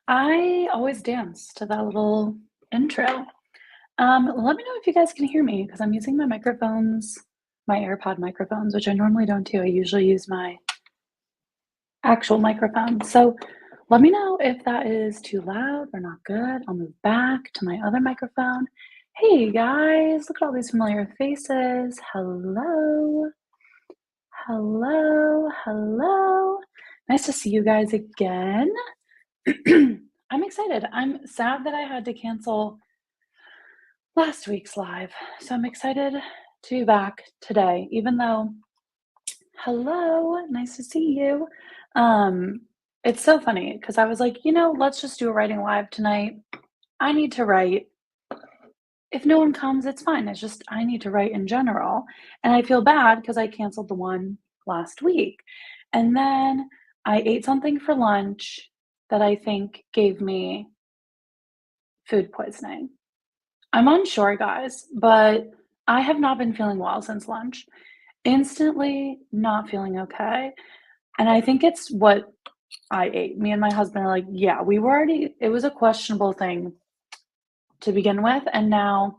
I always dance to that little intro. Let me know if you guys can hear me because I'm using my microphones, my AirPod microphones, which I normally don't do. I usually use my actual microphone. So let me know if that is too loud or not good. I'll move back to my other microphone. Hey guys, look at all these familiar faces. Hello, hello, hello. Nice to see you guys again. I'm excited. I'm sad that I had to cancel last week's live. So I'm excited to be back today, even though, hello, nice to see you. Um, it's so funny because I was like, let's just do a writing live tonight. I need to write. If no one comes, it's fine. It's just I need to write in general. And I feel bad because I canceled the one last week. And then I ate something for lunch that I think gave me food poisoning. I'm unsure, guys, but I have not been feeling well since lunch. Instantly not feeling okay. And I think it's what I ate. Me and my husband are like, yeah, it was a questionable thing to begin with. And now,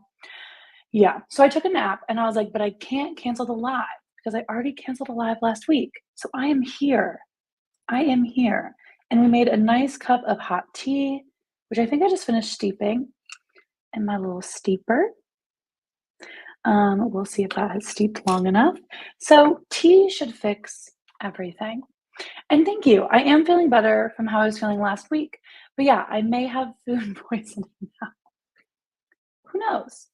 yeah. So I took a nap and I was like, but I can't cancel the live because I already canceled a live last week. So I am here. I am here. And we made a nice cup of hot tea, which I think I just finished steeping in my little steeper. We'll see if that has steeped long enough. So tea should fix everything. And thank you. I am feeling better from how I was feeling last week. But yeah, I may have food poisoning now. Who knows?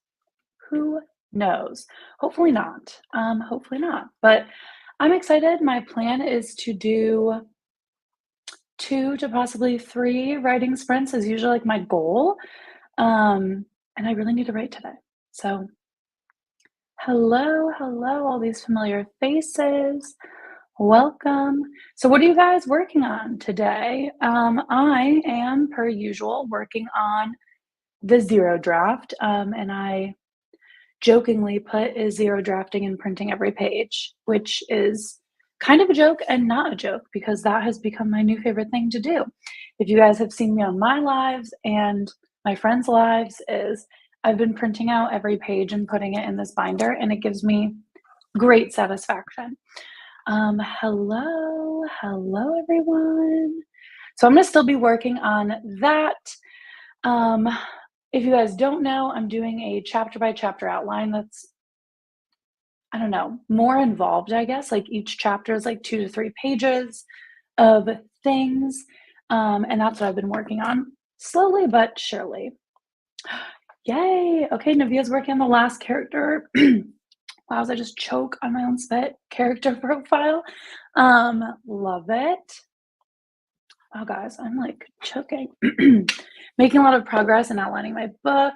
Who knows? Hopefully not. Hopefully not. But I'm excited. My plan is to do 2 to possibly 3 writing sprints is usually like my goal. And I really need to write today. So hello, hello, all these familiar faces. Welcome. So what are you guys working on today? I am, per usual, working on the zero draft, and I jokingly put is zero drafting and printing every page, which is kind of a joke and not a joke because that has become my new favorite thing to do. If you guys have seen me on my lives and my friends' lives, is I've been printing out every page and putting it in this binder, and it gives me great satisfaction. Hello everyone. So I'm gonna still be working on that. If you guys don't know, I'm doing a chapter by chapter outline that's, I don't know, more involved, I guess. Like each chapter is like 2 to 3 pages of things. And that's what I've been working on slowly but surely. Yay. Okay, Navia's working on the last character. Wow, I just choke on my own spit character profile. Love it. Oh, guys, I'm like choking. Making a lot of progress in outlining my book.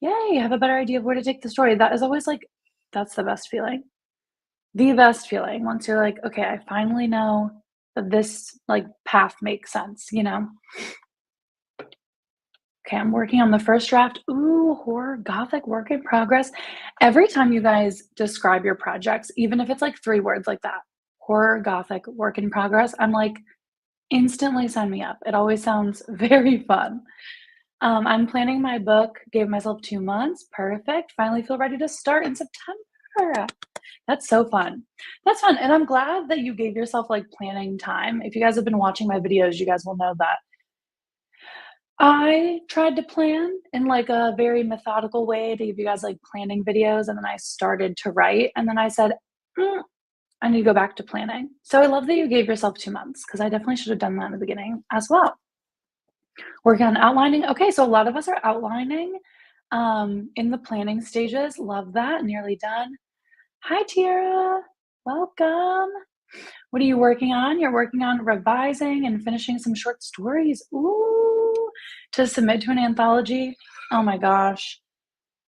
Yay, have a better idea of where to take the story. That is always like, that's the best feeling. The best feeling once you're like, okay, I finally know that this like path makes sense, Okay, I'm working on the first draft. Ooh, horror gothic work in progress. Every time you guys describe your projects, even if it's like 3 words like that, horror gothic work in progress, I'm like, instantly sign me up. It always sounds very fun. I'm planning my book, gave myself 2 months. Perfect. Finally feel ready to start in September. That's so fun. That's fun. And I'm glad that you gave yourself like planning time. If you guys have been watching my videos, you guys will know that I tried to plan in like a very methodical way to give you guys like planning videos. And then I started to write. And then I said, I need to go back to planning. So I love that you gave yourself 2 months because I definitely should have done that in the beginning as well. Working on outlining. Okay, so a lot of us are outlining in the planning stages. Love that. Nearly done. Hi, Tiara. Welcome. What are you working on? You're working on revising and finishing some short stories. Ooh, to submit to an anthology. Oh my gosh.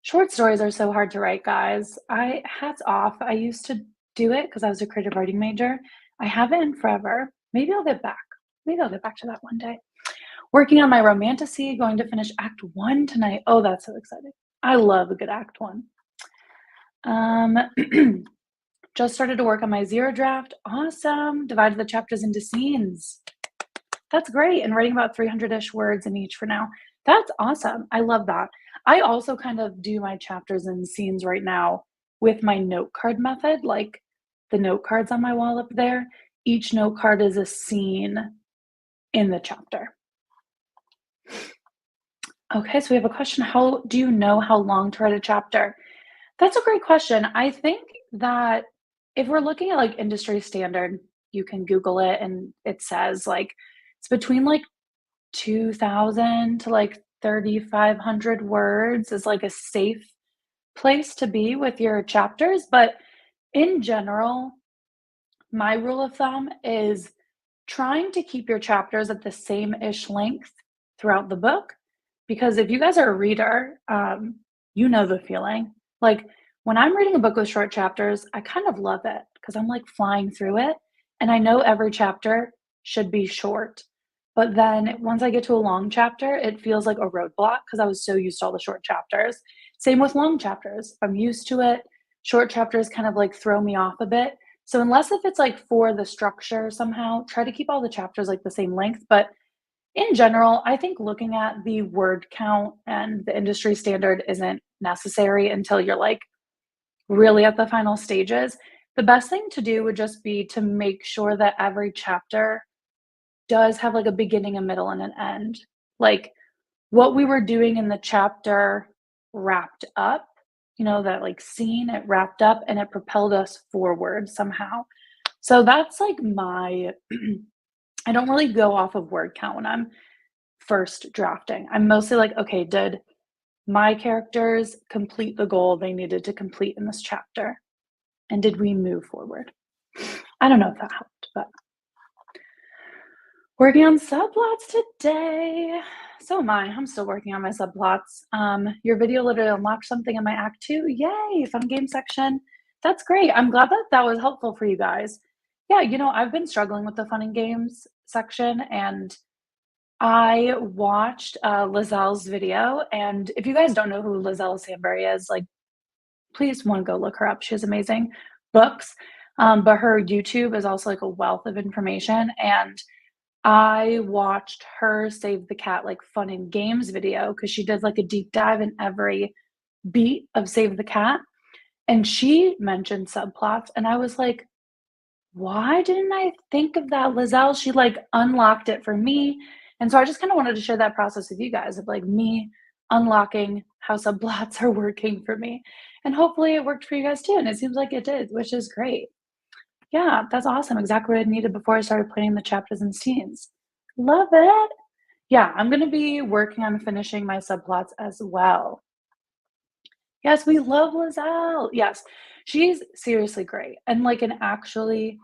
Short stories are so hard to write, guys. Hats off. I used to do it because I was a creative writing major. I haven't in forever. Maybe I'll get back. Maybe I'll get back to that one day. Working on my romantasy, going to finish Act 1 tonight. Oh, that's so exciting. I love a good Act 1. Just started to work on my zero draft. Awesome. Divided the chapters into scenes. That's great, and writing about 300-ish words in each for now. That's awesome. I love that. I also kind of do my chapters and scenes right now with my note card method, like the note cards on my wall up there. Each note card is a scene in the chapter. Okay, so we have a question. How do you know how long to write a chapter? That's a great question. I think that if we're looking at like industry standard, you can Google it and it says like it's between like 2,000 to like 3,500 words is like a safe place to be with your chapters. But in general, my rule of thumb is trying to keep your chapters at the same ish length throughout the book. Because if you guys are a reader, you know the feeling. Like when I'm reading a book with short chapters, I kind of love it because I'm like flying through it. And I know every chapter should be short. But then once I get to a long chapter, it feels like a roadblock because I was so used to all the short chapters. Same with long chapters. I'm used to it. Short chapters kind of like throw me off a bit. So unless if it's like for the structure somehow, try to keep all the chapters like the same length. But in general, I think looking at the word count and the industry standard isn't necessary until you're like really at the final stages. The best thing to do would just be to make sure that every chapter does have like a beginning, a middle, and an end. Like what we were doing in the chapter wrapped up, that like scene, it wrapped up and it propelled us forward somehow. So that's like my, I don't really go off of word count when I'm first drafting. I'm mostly like, okay, did my characters complete the goal they needed to complete in this chapter? And did we move forward? I don't know if that helped, but working on subplots today. So am I. I'm still working on my subplots. Your video literally unlocked something in my act 2. Yay, fun game section. That's great. I'm glad that that was helpful for you guys. Yeah, I've been struggling with the fun and games section, and I watched Lizelle's video. And if you guys don't know who Lizelle Sambury is, like, please want to go look her up. She has amazing books. But her YouTube is also like a wealth of information. And I watched her Save the Cat like fun and games video because she did like a deep dive in every beat of Save the Cat. And she mentioned subplots. And I was like, why didn't I think of that, Lizelle? She like unlocked it for me. And so I just kind of wanted to share that process with you guys of like me unlocking how subplots are working for me. And hopefully it worked for you guys too. And it seems like it did, which is great. Yeah, that's awesome. Exactly what I needed before I started planning the chapters and scenes. Love it. Yeah, I'm going to be working on finishing my subplots as well. Yes, we love Lizelle. Yes, she's seriously great and like an actually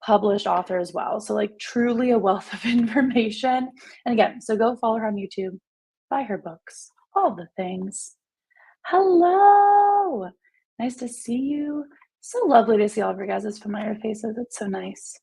published author as well. So, like, truly a wealth of information. And again, so go follow her on YouTube, buy her books, all the things. Hello. Nice to see you. So lovely to see all of your guys' familiar faces. It's so nice.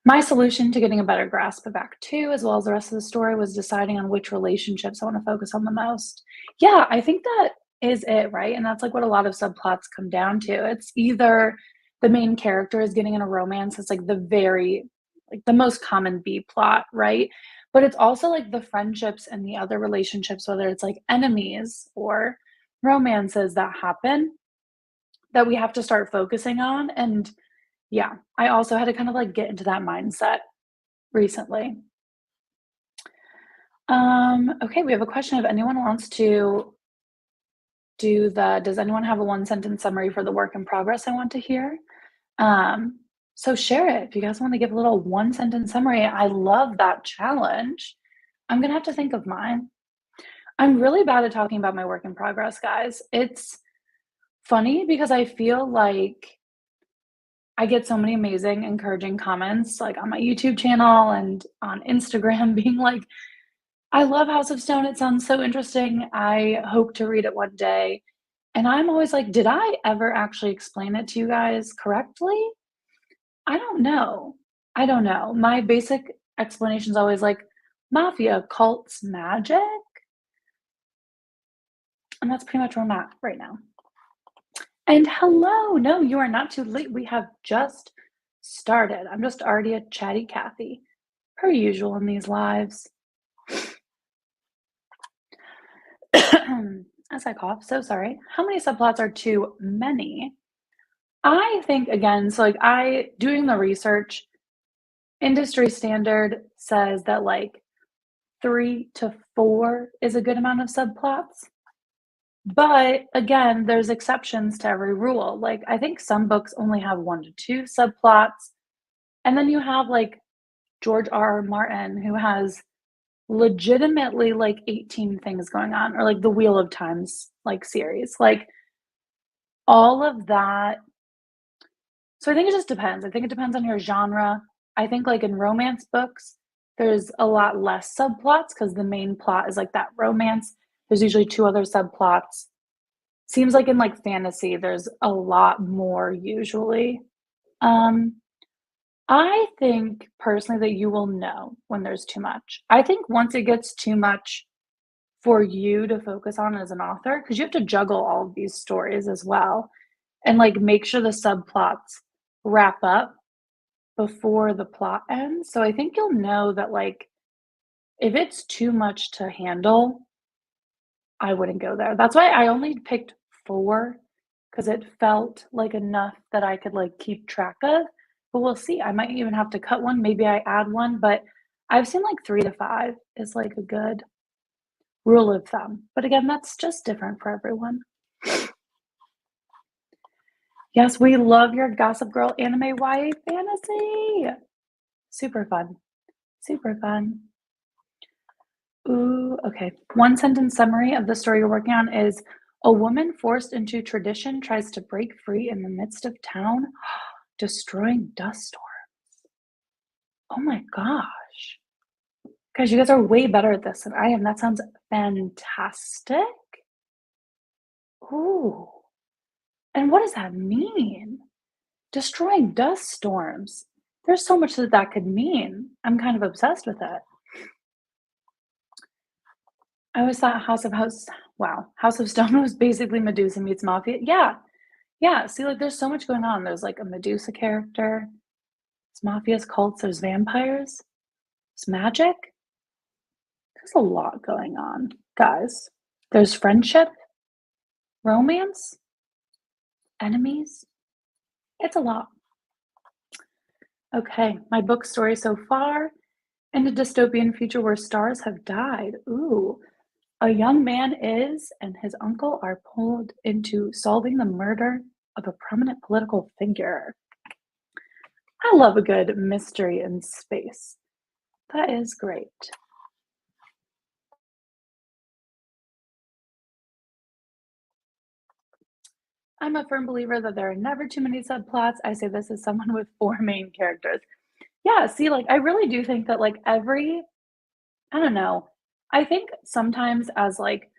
My solution to getting a better grasp of Act 2, as well as the rest of the story, was deciding on which relationships I want to focus on the most. Yeah, I think that is it, right? And that's like what a lot of subplots come down to. It's either the main character is getting in a romance, it's like the most common B plot, right? But it's also like the friendships and the other relationships, whether it's like enemies or romances that happen that we have to start focusing on. And yeah, I also had to kind of like get into that mindset recently. Okay, we have a question if anyone wants to does anyone have a one sentence summary for the work in progress I want to hear? So share it if you guys want to give a little one sentence summary. I love that challenge. I'm gonna have to think of mine. I'm really bad at talking about my work in progress, guys. It's funny because I feel like I get so many amazing, encouraging comments, like, on my YouTube channel and on Instagram being like, "I love House of Stone, it sounds so interesting, I hope to read it one day." And I'm always like, "Did I ever actually explain it to you guys correctly?" I don't know. I don't know. My basic explanation is always like, mafia, cults, magic, and that's pretty much where I'm at right now. And hello! No, you are not too late, we have just started. I'm just already a chatty Cathy. per usual in these lives. As I cough, so sorry. How many subplots are too many? I think again, so like I doing the research, industry standard says that like 3 to 4 is a good amount of subplots. But again, there's exceptions to every rule. Like I think some books only have 1 to 2 subplots. And then you have like George R. R. Martin, who has legitimately like 18 things going on, or like the Wheel of Times like series. Like all of that. So I think it just depends. I think it depends on your genre. I think like in romance books, there's a lot less subplots because the main plot is like that romance. There's usually 2 other subplots. Seems like in like fantasy, there's a lot more usually. Um, I think personally that you will know when there's too much. I think once it gets too much for you to focus on as an author, because you have to juggle all of these stories as well and like make sure the subplots wrap up before the plot ends. So I think you'll know that like if it's too much to handle, I wouldn't go there. That's why I only picked 4 because it felt like enough that I could like keep track of. But we'll see. I might even have to cut one. Maybe I add one, but I've seen like 3 to 5 is like a good rule of thumb. But again, that's just different for everyone. Yes, we love your Gossip Girl anime YA fantasy. Super fun. Super fun. Ooh, okay. One sentence summary of the story you're working on is a woman forced into tradition tries to break free in the midst of town, destroying dust storms. Oh my gosh. Guys, you guys are way better at this than I am. That sounds fantastic. Ooh. And what does that mean? Destroying dust storms. There's so much that that could mean. I'm kind of obsessed with it. I always thought House of Stone was basically Medusa meets Mafia. Yeah, yeah. See, like, there's so much going on. There's like a Medusa character. There's mafias, cults. There's vampires. There's magic. There's a lot going on, guys. There's friendship, romance, enemies. It's a lot. Okay, my book story so far. In a dystopian future where stars have died. Ooh. A young man and his uncle are pulled into solving the murder of a prominent political figure. I love a good mystery in space. That is great. I'm a firm believer that there are never too many subplots. I say this as someone with 4 main characters. Yeah, see, like, I really do think that, like, I don't know, I think sometimes as, like,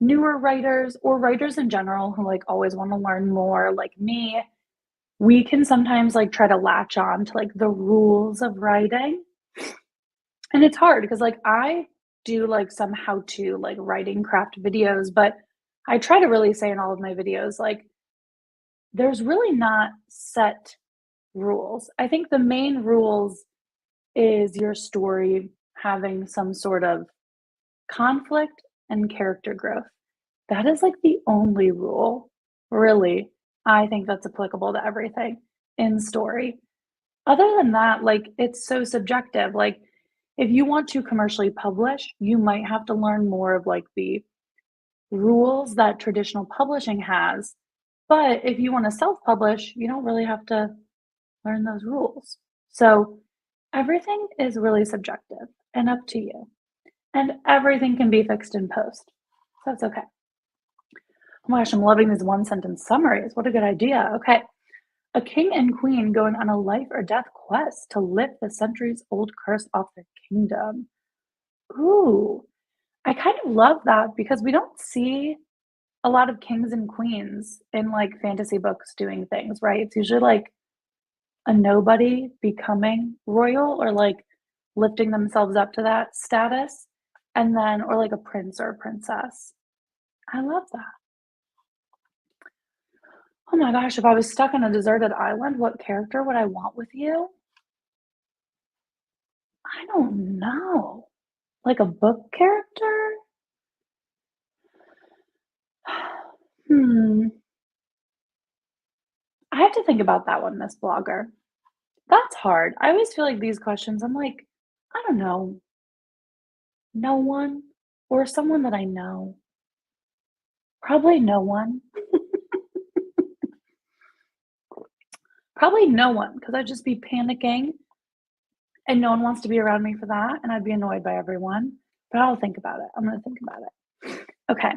newer writers or writers in general who, like, always want to learn more, like me, we can sometimes, like, try to latch on to, like, the rules of writing. And it's hard because, like, I do, like, some how-to, like, writing craft videos, but I try to really say in all of my videos, like, there's really not set rules. I think the main rules is your story having some sort of conflict and character growth. That is, like, the only rule, really, I think that's applicable to everything in story. Other than that, like, it's so subjective, like, if you want to commercially publish, you might have to learn more of, like, the rules that traditional publishing has, but if you wanna self-publish, you don't really have to learn those rules. So, everything is really subjective and up to you, and everything can be fixed in post, so that's okay. Oh my gosh, I'm loving these one-sentence summaries, what a good idea, okay. A king and queen going on a life or death quest to lift the centuries-old curse off their kingdom. Ooh, I kind of love that because we don't see a lot of kings and queens in like fantasy books doing things, right? It's usually like a nobody becoming royal or like lifting themselves up to that status, and then, or like a prince or a princess. I love that. Oh my gosh, if I was stuck on a deserted island, what character would I want with you? I don't know. Like a book character? Hmm. I have to think about that one, Miss Blogger. That's hard. I always feel like these questions, I'm like, I don't know, no one or someone that I know. Probably no one. Probably no one, because I'd just be panicking and no one wants to be around me for that, and I'd be annoyed by everyone. But I'll think about it. I'm gonna think about it. Okay.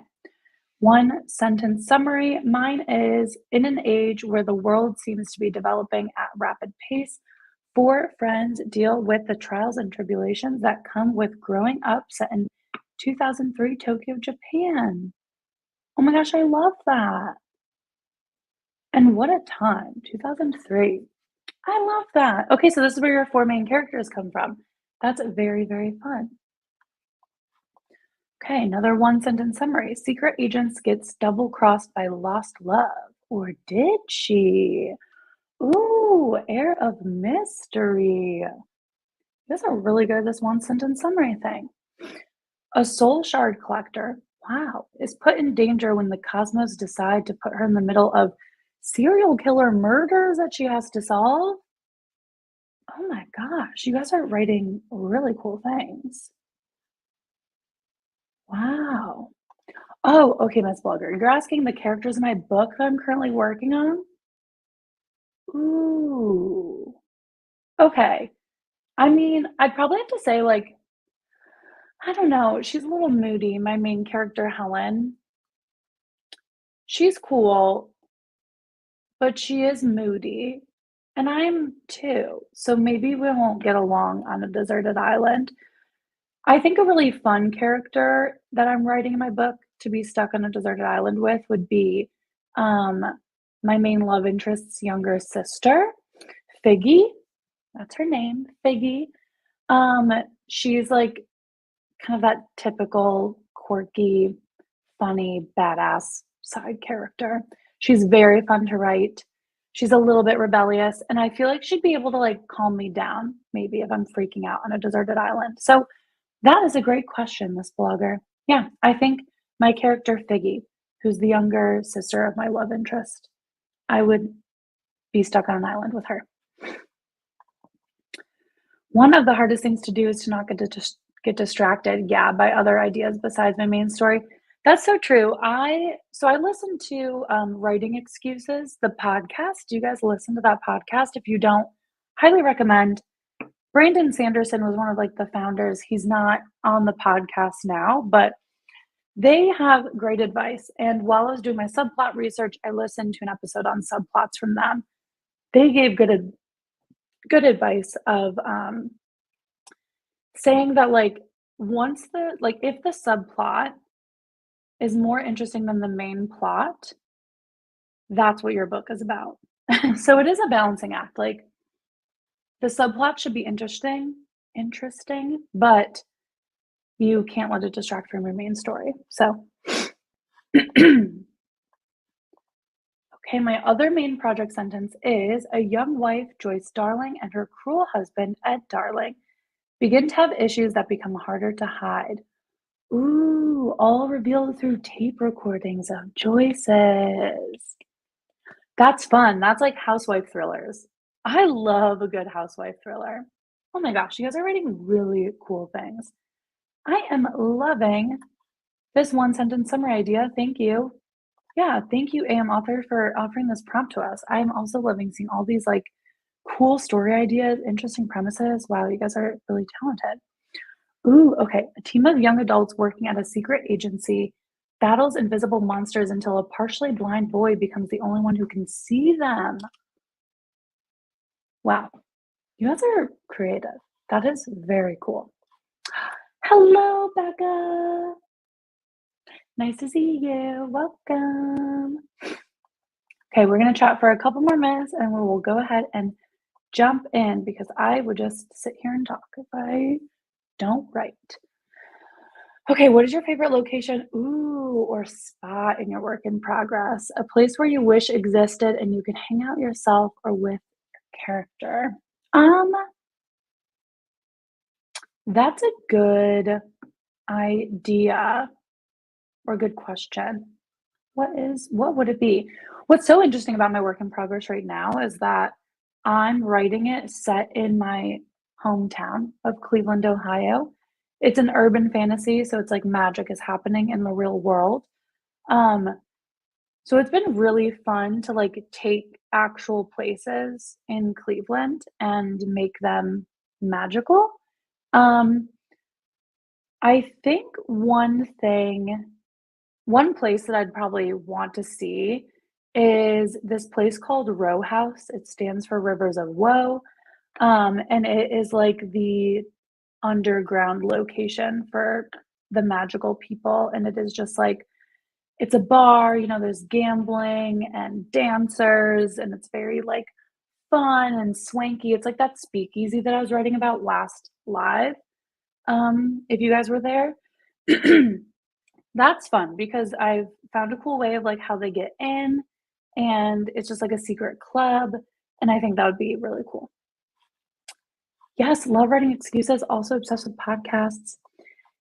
One sentence summary. Mine is in an age where the world seems to be developing at rapid pace, four friends deal with the trials and tribulations that come with growing up set in 2003 Tokyo, Japan. Oh my gosh, I love that. And what a time, 2003. I love that. Okay, so this is where your four main characters come from. That's very, very fun. Okay, another one sentence summary. Secret agents gets double crossed by lost love. Or did she? Ooh, air of mystery. You guys are really good at this one sentence summary thing. A soul shard collector, wow, is put in danger when the cosmos decide to put her in the middle of serial killer murders that she has to solve. Oh my gosh, you guys are writing really cool things. Wow. Oh, okay, Miss Blogger. You're asking the characters in my book that I'm currently working on? Ooh. Okay. I mean, I'd probably have to say, like, I don't know, she's a little moody, my main character, Helen. She's cool, but she is moody, and I'm too. So maybe we won't get along on a deserted island. I think a really fun character that I'm writing in my book to be stuck on a deserted island with would be um, my main love interest's younger sister, Figgy. That's her name, Figgy. Um, she's like kind of that typical quirky, funny, badass side character. She's very fun to write. She's a little bit rebellious, and I feel like she'd be able to like calm me down maybe if I'm freaking out on a deserted island. So that is a great question, Miss Blogger. Yeah, I think my character Figgy, who's the younger sister of my love interest, I would be stuck on an island with her. One of the hardest things to do is to not get distracted, yeah, by other ideas besides my main story. That's so true. I listen to Writing Excuses, the podcast. Do you guys listen to that podcast? If you don't, highly recommend. Brandon Sanderson was one of like the founders. He's not on the podcast now, but they have great advice. And while I was doing my subplot research, I listened to an episode on subplots from them. They gave good advice of saying that like once the like if the subplot is more interesting than the main plot, that's what your book is about. So it is a balancing act. Like the subplot should be interesting, but you can't let it distract from your main story. So okay, my other main project sentence is a young wife, Joyce Darling, and her cruel husband, Ed Darling, begin to have issues that become harder to hide. Ooh, all revealed through tape recordings of Joyce's. That's fun. That's like housewife thrillers. I love a good housewife thriller. Oh my gosh, you guys are writing really cool things. I am loving this one sentence summary idea. Thank you. Yeah, thank you, AM Author, for offering this prompt to us. I'm also loving seeing all these like cool story ideas, interesting premises. Wow, you guys are really talented. Ooh, okay. A team of young adults working at a secret agency battles invisible monsters until a partially blind boy becomes the only one who can see them. Wow, you guys are creative. That is very cool. Hello, Becca. Nice to see you. Welcome. Okay, we're going to chat for a couple more minutes and we will go ahead and jump in because I would just sit here and talk if I don't write. Okay, what is your favorite location, or spot in your work in progress? A place where you wish existed and you can hang out yourself or with your character. Um, That's a good idea or good question. What would it be? What's so interesting about my work in progress right now is that I'm writing it set in my hometown of Cleveland, Ohio. It's an urban fantasy, so it's like magic is happening in the real world. Um, so it's been really fun to like take actual places in Cleveland and make them magical. Um, I think one place that I'd probably want to see is this place called Row House. It stands for Rivers of Woe, and it is like the underground location for the magical people, and it is just like it's a bar, there's gambling and dancers, and it's very, like, fun and swanky. It's like that speakeasy that I was writing about last live, if you guys were there. That's fun because I've found a cool way of, like, how they get in, and it's just like a secret club, and I think that would be really cool. Yes, love writing excuses, also obsessed with podcasts.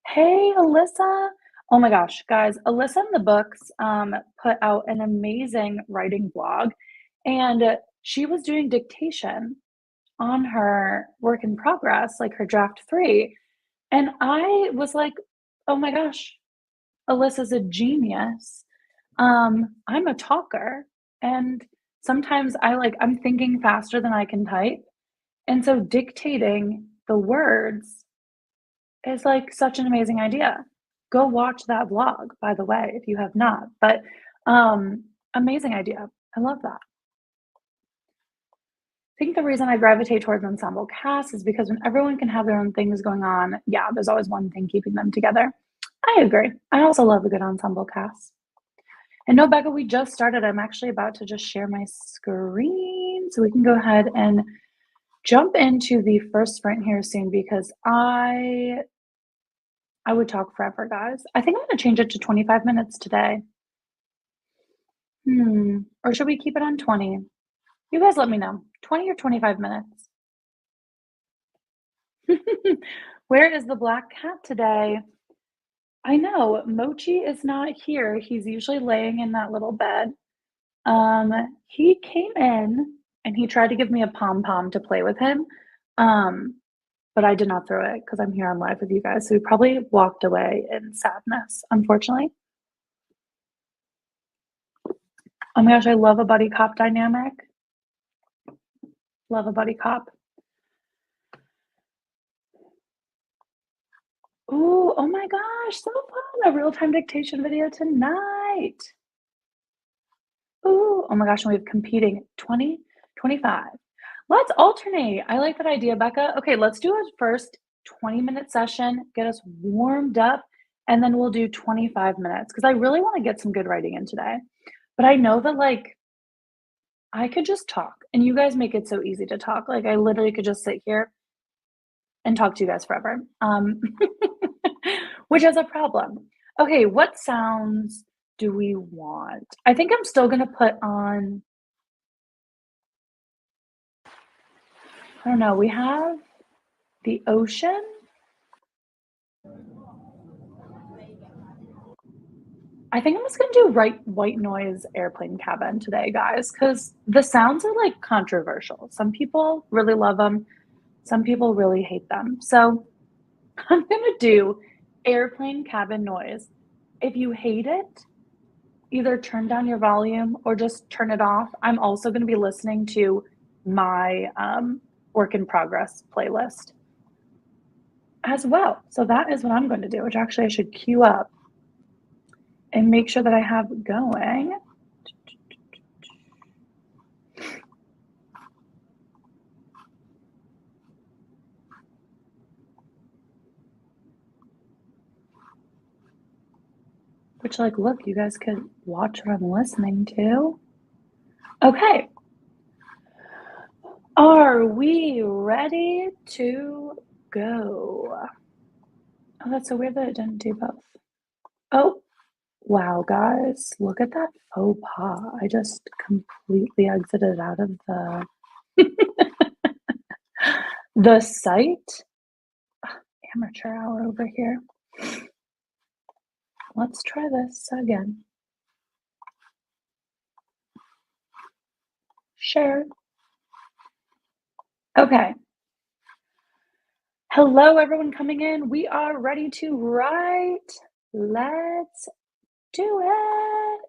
Hey, Alyssa. Oh my gosh, guys, Alyssa in the Books put out an amazing writing blog, and she was doing dictation on her work in progress, like her draft three. And I was like, oh my gosh, Alyssa's a genius. I'm a talker, and sometimes I'm thinking faster than I can type. And so dictating the words is like such an amazing idea. Go watch that vlog, by the way, if you have not. But amazing idea. I love that. I think the reason I gravitate towards ensemble casts is because when everyone can have their own things going on, yeah, there's always one thing keeping them together. I agree. I also love a good ensemble cast. And no, Becca, we just started. I'm actually about to just share my screen so we can go ahead and jump into the first sprint here soon because I would talk forever, guys. I think I'm gonna change it to 25 minutes today. Or should we keep it on 20? You guys let me know. 20 or 25 minutes? Where is the black cat today? I know, Mochi is not here. He's usually laying in that little bed. He came in and he tried to give me a pom-pom to play with him. Um, but I did not throw it because I'm here on live with you guys. So he probably walked away in sadness, unfortunately. Oh my gosh, I love a buddy cop dynamic. Love a buddy cop. Ooh, oh my gosh, so fun. A real-time dictation video tonight. Ooh, oh my gosh, and we have competing 20, 25. Let's alternate. I like that idea, Becca. Okay, let's do a first 20-minute session, get us warmed up, and then we'll do 25 minutes because I really want to get some good writing in today. But I know that I could just talk and you guys make it so easy to talk. Like I literally could just sit here and talk to you guys forever. Which is a problem. Okay, what sounds do we want? I think I'm still gonna put on, I don't know, we have the ocean. I think I'm just gonna do white noise airplane cabin today, guys, because the sounds are like controversial. Some people really love them, some people really hate them. So I'm gonna do airplane cabin noise. If you hate it, either turn down your volume or just turn it off. I'm also gonna be listening to my work in progress playlist as well. So that is what I'm going to do, which actually I should queue up and make sure that I have going. Which, like, look, you guys could watch what I'm listening to. Okay. Are we ready to go? Oh, that's so weird that it didn't do both. Oh, wow, guys, look at that faux pas. I just completely exited out of the the site. Amateur hour over here. Let's try this again. Share. Okay. Hello, everyone coming in. We are ready to write. Let's do it.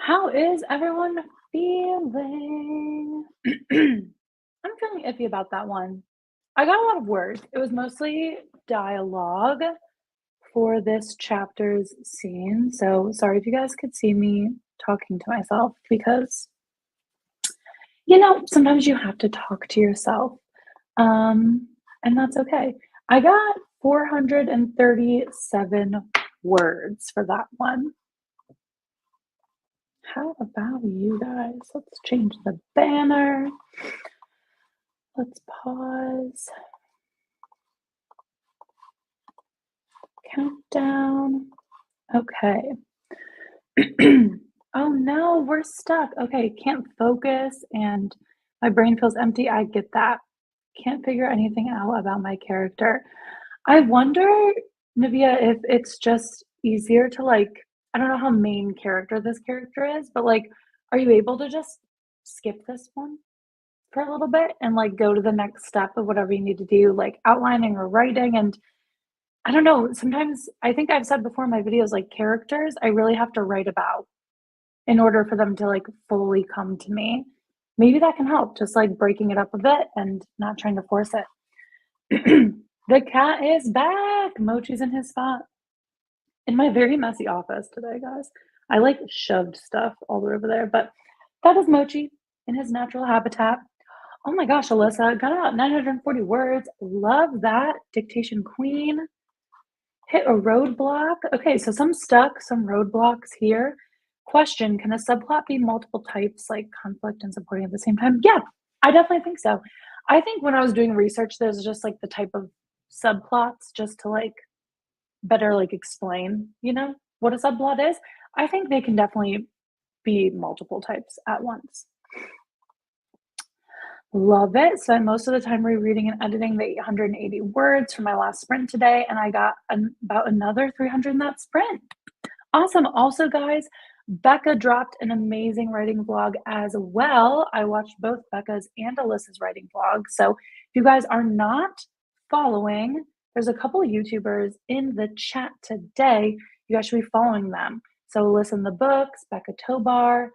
How is everyone feeling? I'm feeling iffy about that one. I got a lot of words. It was mostly dialogue for this chapter's scene. So sorry if you guys could see me talking to myself because, sometimes you have to talk to yourself. Um, and that's okay. I got 437 words for that one. How about you guys? Let's change the banner. Let's pause. Countdown. Okay. Oh no, we're stuck. Okay, can't focus and my brain feels empty. I get that. Can't figure anything out about my character. I wonder, Nivea, if it's just easier to I don't know how main character this character is, but are you able to just skip this one for a little bit and go to the next step of whatever you need to do, like outlining or writing? And I don't know, sometimes I think I've said before in my videos, characters, I really have to write about in order for them to fully come to me. Maybe that can help, just breaking it up a bit and not trying to force it. The cat is back. Mochi's in his spot. In my very messy office today, guys. I shoved stuff all the way over there, but that is Mochi in his natural habitat. Oh my gosh, Alyssa, got about 940 words. Love that. Dictation queen. Hit a roadblock. Okay, so some stuck, some roadblocks here. Question, can a subplot be multiple types, like conflict and supporting at the same time? Yeah, I definitely think so. I think when I was doing research, there's just the type of subplots just to better explain, what a subplot is. I think they can definitely be multiple types at once. Love it. Spent most of the time rereading and editing the 880 words for my last sprint today, and I got about another 300 in that sprint. Awesome. Also, guys, Becca dropped an amazing writing vlog as well. I watched both Becca's and Alyssa's writing vlogs. So if you guys are not following, there's a couple of YouTubers in the chat today. You guys should be following them. So Alyssa in the Books, Becca Tobar,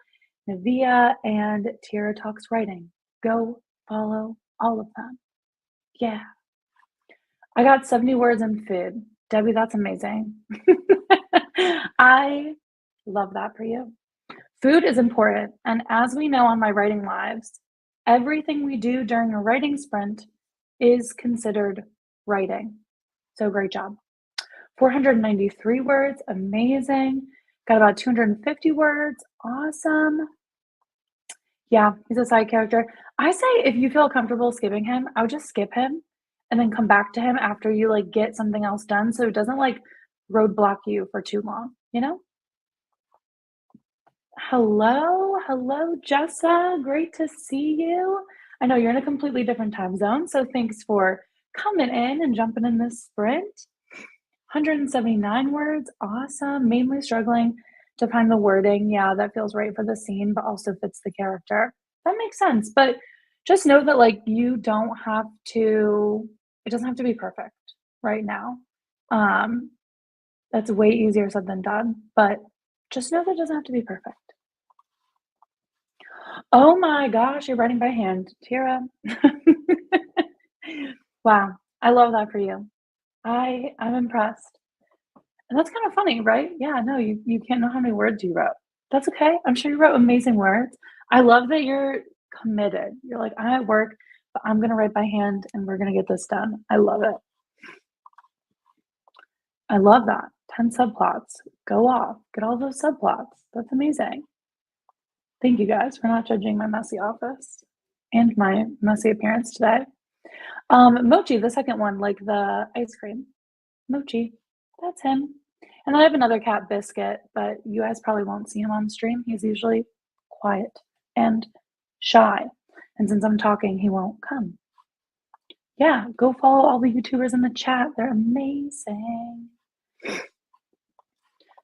Nivea, and Tierra Talks Writing. Go follow all of them. Yeah. I got 70 words in food. Debbie, that's amazing. I love that for you. Food is important. And as we know on my writing lives, everything we do during a writing sprint is considered writing. So great job. 493 words. Amazing. Got about 250 words. Awesome. Yeah, he's a side character. I say if you feel comfortable skipping him, I would just skip him and then come back to him after you get something else done so it doesn't roadblock you for too long, Hello, Jessa. Great to see you. I know you're in a completely different time zone, so thanks for coming in and jumping in this sprint. 179 words. Awesome. Mainly struggling to find the wording. Yeah, that feels right for the scene, but also fits the character. That makes sense. But just know that you don't have to, it doesn't have to be perfect right now. That's way easier said than done, but just know that it doesn't have to be perfect. Oh my gosh, you're writing by hand, Tira. Wow, I love that for you. I'm impressed. And that's kind of funny, right? Yeah, no, you can't know how many words you wrote. That's okay. I'm sure you wrote amazing words. I love that you're committed. You're like, I'm at work, but I'm going to write by hand and we're going to get this done. I love it. I love that. 10 subplots. Go off. Get all those subplots. That's amazing. Thank you guys for not judging my messy office and my messy appearance today. Mochi, the second one, like the ice cream. Mochi, that's him. And then I have another cat, Biscuit, but you guys probably won't see him on stream. He's usually quiet and shy. And since I'm talking, he won't come. Yeah, go follow all the YouTubers in the chat. They're amazing.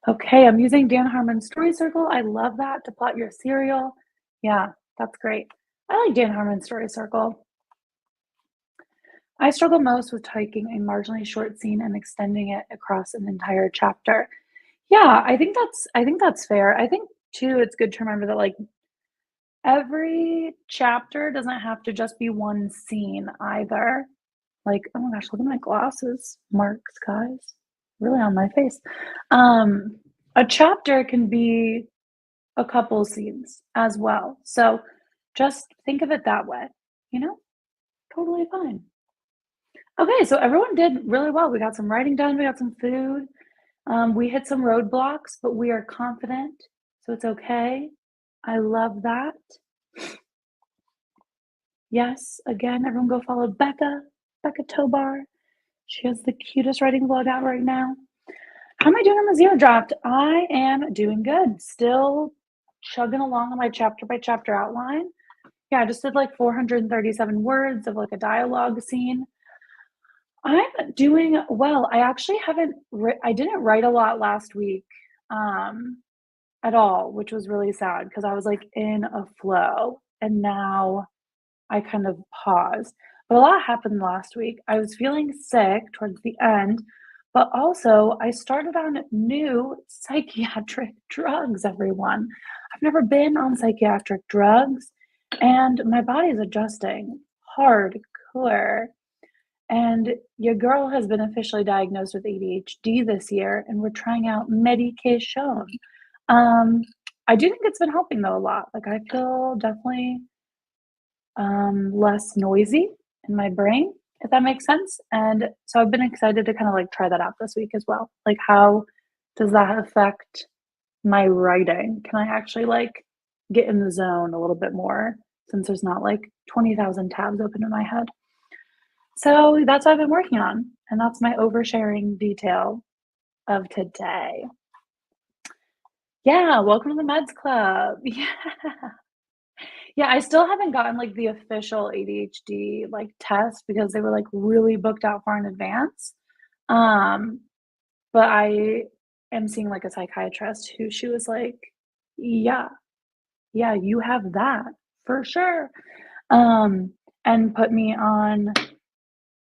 Okay, I'm using Dan Harmon's Story Circle. I love that to plot your serial. Yeah, that's great. I like Dan Harmon's Story Circle. I struggle most with taking a marginally short scene and extending it across an entire chapter. Yeah, I think that's fair. I think Two, it's good to remember that, like, every chapter doesn't have to just be one scene either. Like, oh my gosh, look at my glasses marks, guys. Really on my face. Um, a chapter can be a couple scenes as well. So just think of it that way, you know? Totally fine. Okay, so everyone did really well. We got some writing done, we got some food. We hit some roadblocks, but we are confident, so it's okay. I love that. Yes, again, everyone go follow Becca Tobar. She has the cutest writing vlog out right now. How am I doing on the zero draft? I am doing good. Still chugging along on my chapter by chapter outline. Yeah, I just did like 437 words of like a dialogue scene. I'm doing well. I actually haven't I didn't write a lot last week at all, which was really sad because I was like in a flow and now I kind of paused. But a lot happened last week. I was feeling sick towards the end, but also I started on new psychiatric drugs, everyone. I've never been on psychiatric drugs, and my body is adjusting hardcore. And your girl has been officially diagnosed with ADHD this year, and we're trying out medication. Um, I do think it's been helping though a lot. Like I feel definitely less noisy in my brain, if that makes sense. And so I've been excited to kind of like try that out this week as well. Like, how does that affect my writing? Can I actually like get in the zone a little bit more since there's not like 20,000 tabs open in my head? So that's what I've been working on. And that's my oversharing detail of today. Yeah, welcome to the Meds Club. Yeah. Yeah, I still haven't gotten, like, the official ADHD, like, test because they were, like, really booked out far in advance. Um, but I am seeing, like, a psychiatrist who she was like, "Yeah, yeah, you have that for sure." Um, and put me on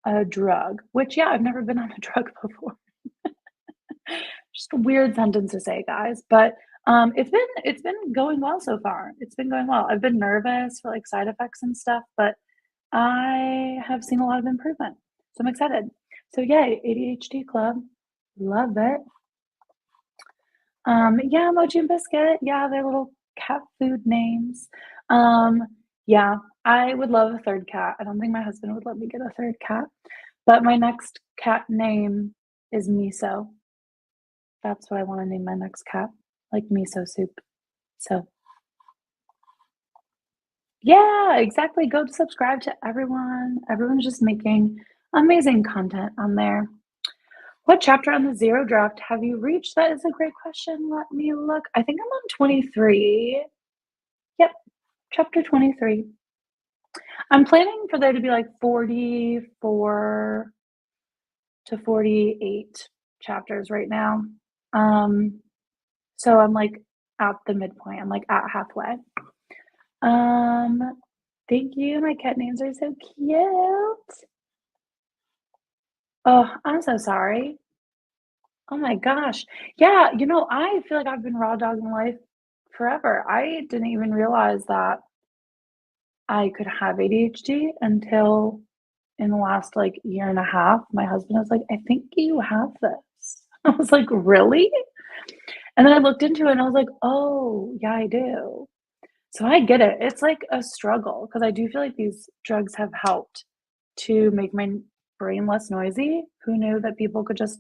a drug, which, yeah, I've never been on a drug before. Just a weird sentence to say, guys, but, it's been going well so far. It's been going well. I've been nervous for, like, side effects and stuff, but I have seen a lot of improvement, so I'm excited. So yay, ADHD club, love it. Yeah, Mochi and Biscuit, yeah, they're little cat food names. Um, yeah, I would love a third cat. I don't think my husband would let me get a third cat, but my next cat name is Miso. That's what I wanna name my next cat, like miso soup. So, yeah, exactly, go to subscribe to everyone. Everyone's just making amazing content on there. What chapter on the zero draft have you reached? That is a great question. Let me look. I think I'm on 23. Yep, chapter 23. I'm planning for there to be like 44 to 48 chapters right now. Um, so I'm like at the midpoint. I'm like at halfway. Um, thank you. My cat names are so cute. Oh, I'm so sorry. Oh my gosh. Yeah, I feel like I've been raw dogging life forever. I didn't even realize that I could have ADHD until in the last like year and a half. My husband was like, I think you have this. I was like, really? And then I looked into it and I was like, oh, yeah, I do. So I get it. It's like a struggle because I do feel like these drugs have helped to make my brain less noisy. Who knew that people could just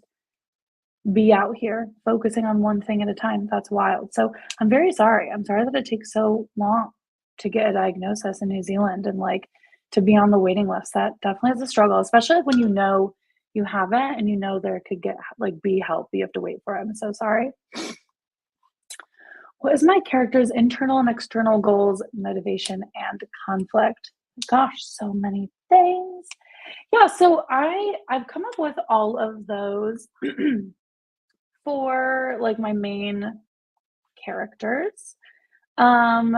be out here focusing on one thing at a time? That's wild. So I'm very sorry. I'm sorry that it takes so long to get a diagnosis in New Zealand and like to be on the waiting list. That definitely is a struggle, especially like, when you know you have it and you know there could get like be help. You have to wait for it. I'm so sorry. What is my character's internal and external goals, motivation, and conflict? Gosh, so many things. Yeah, so I've come up with all of those for like my main characters. Um,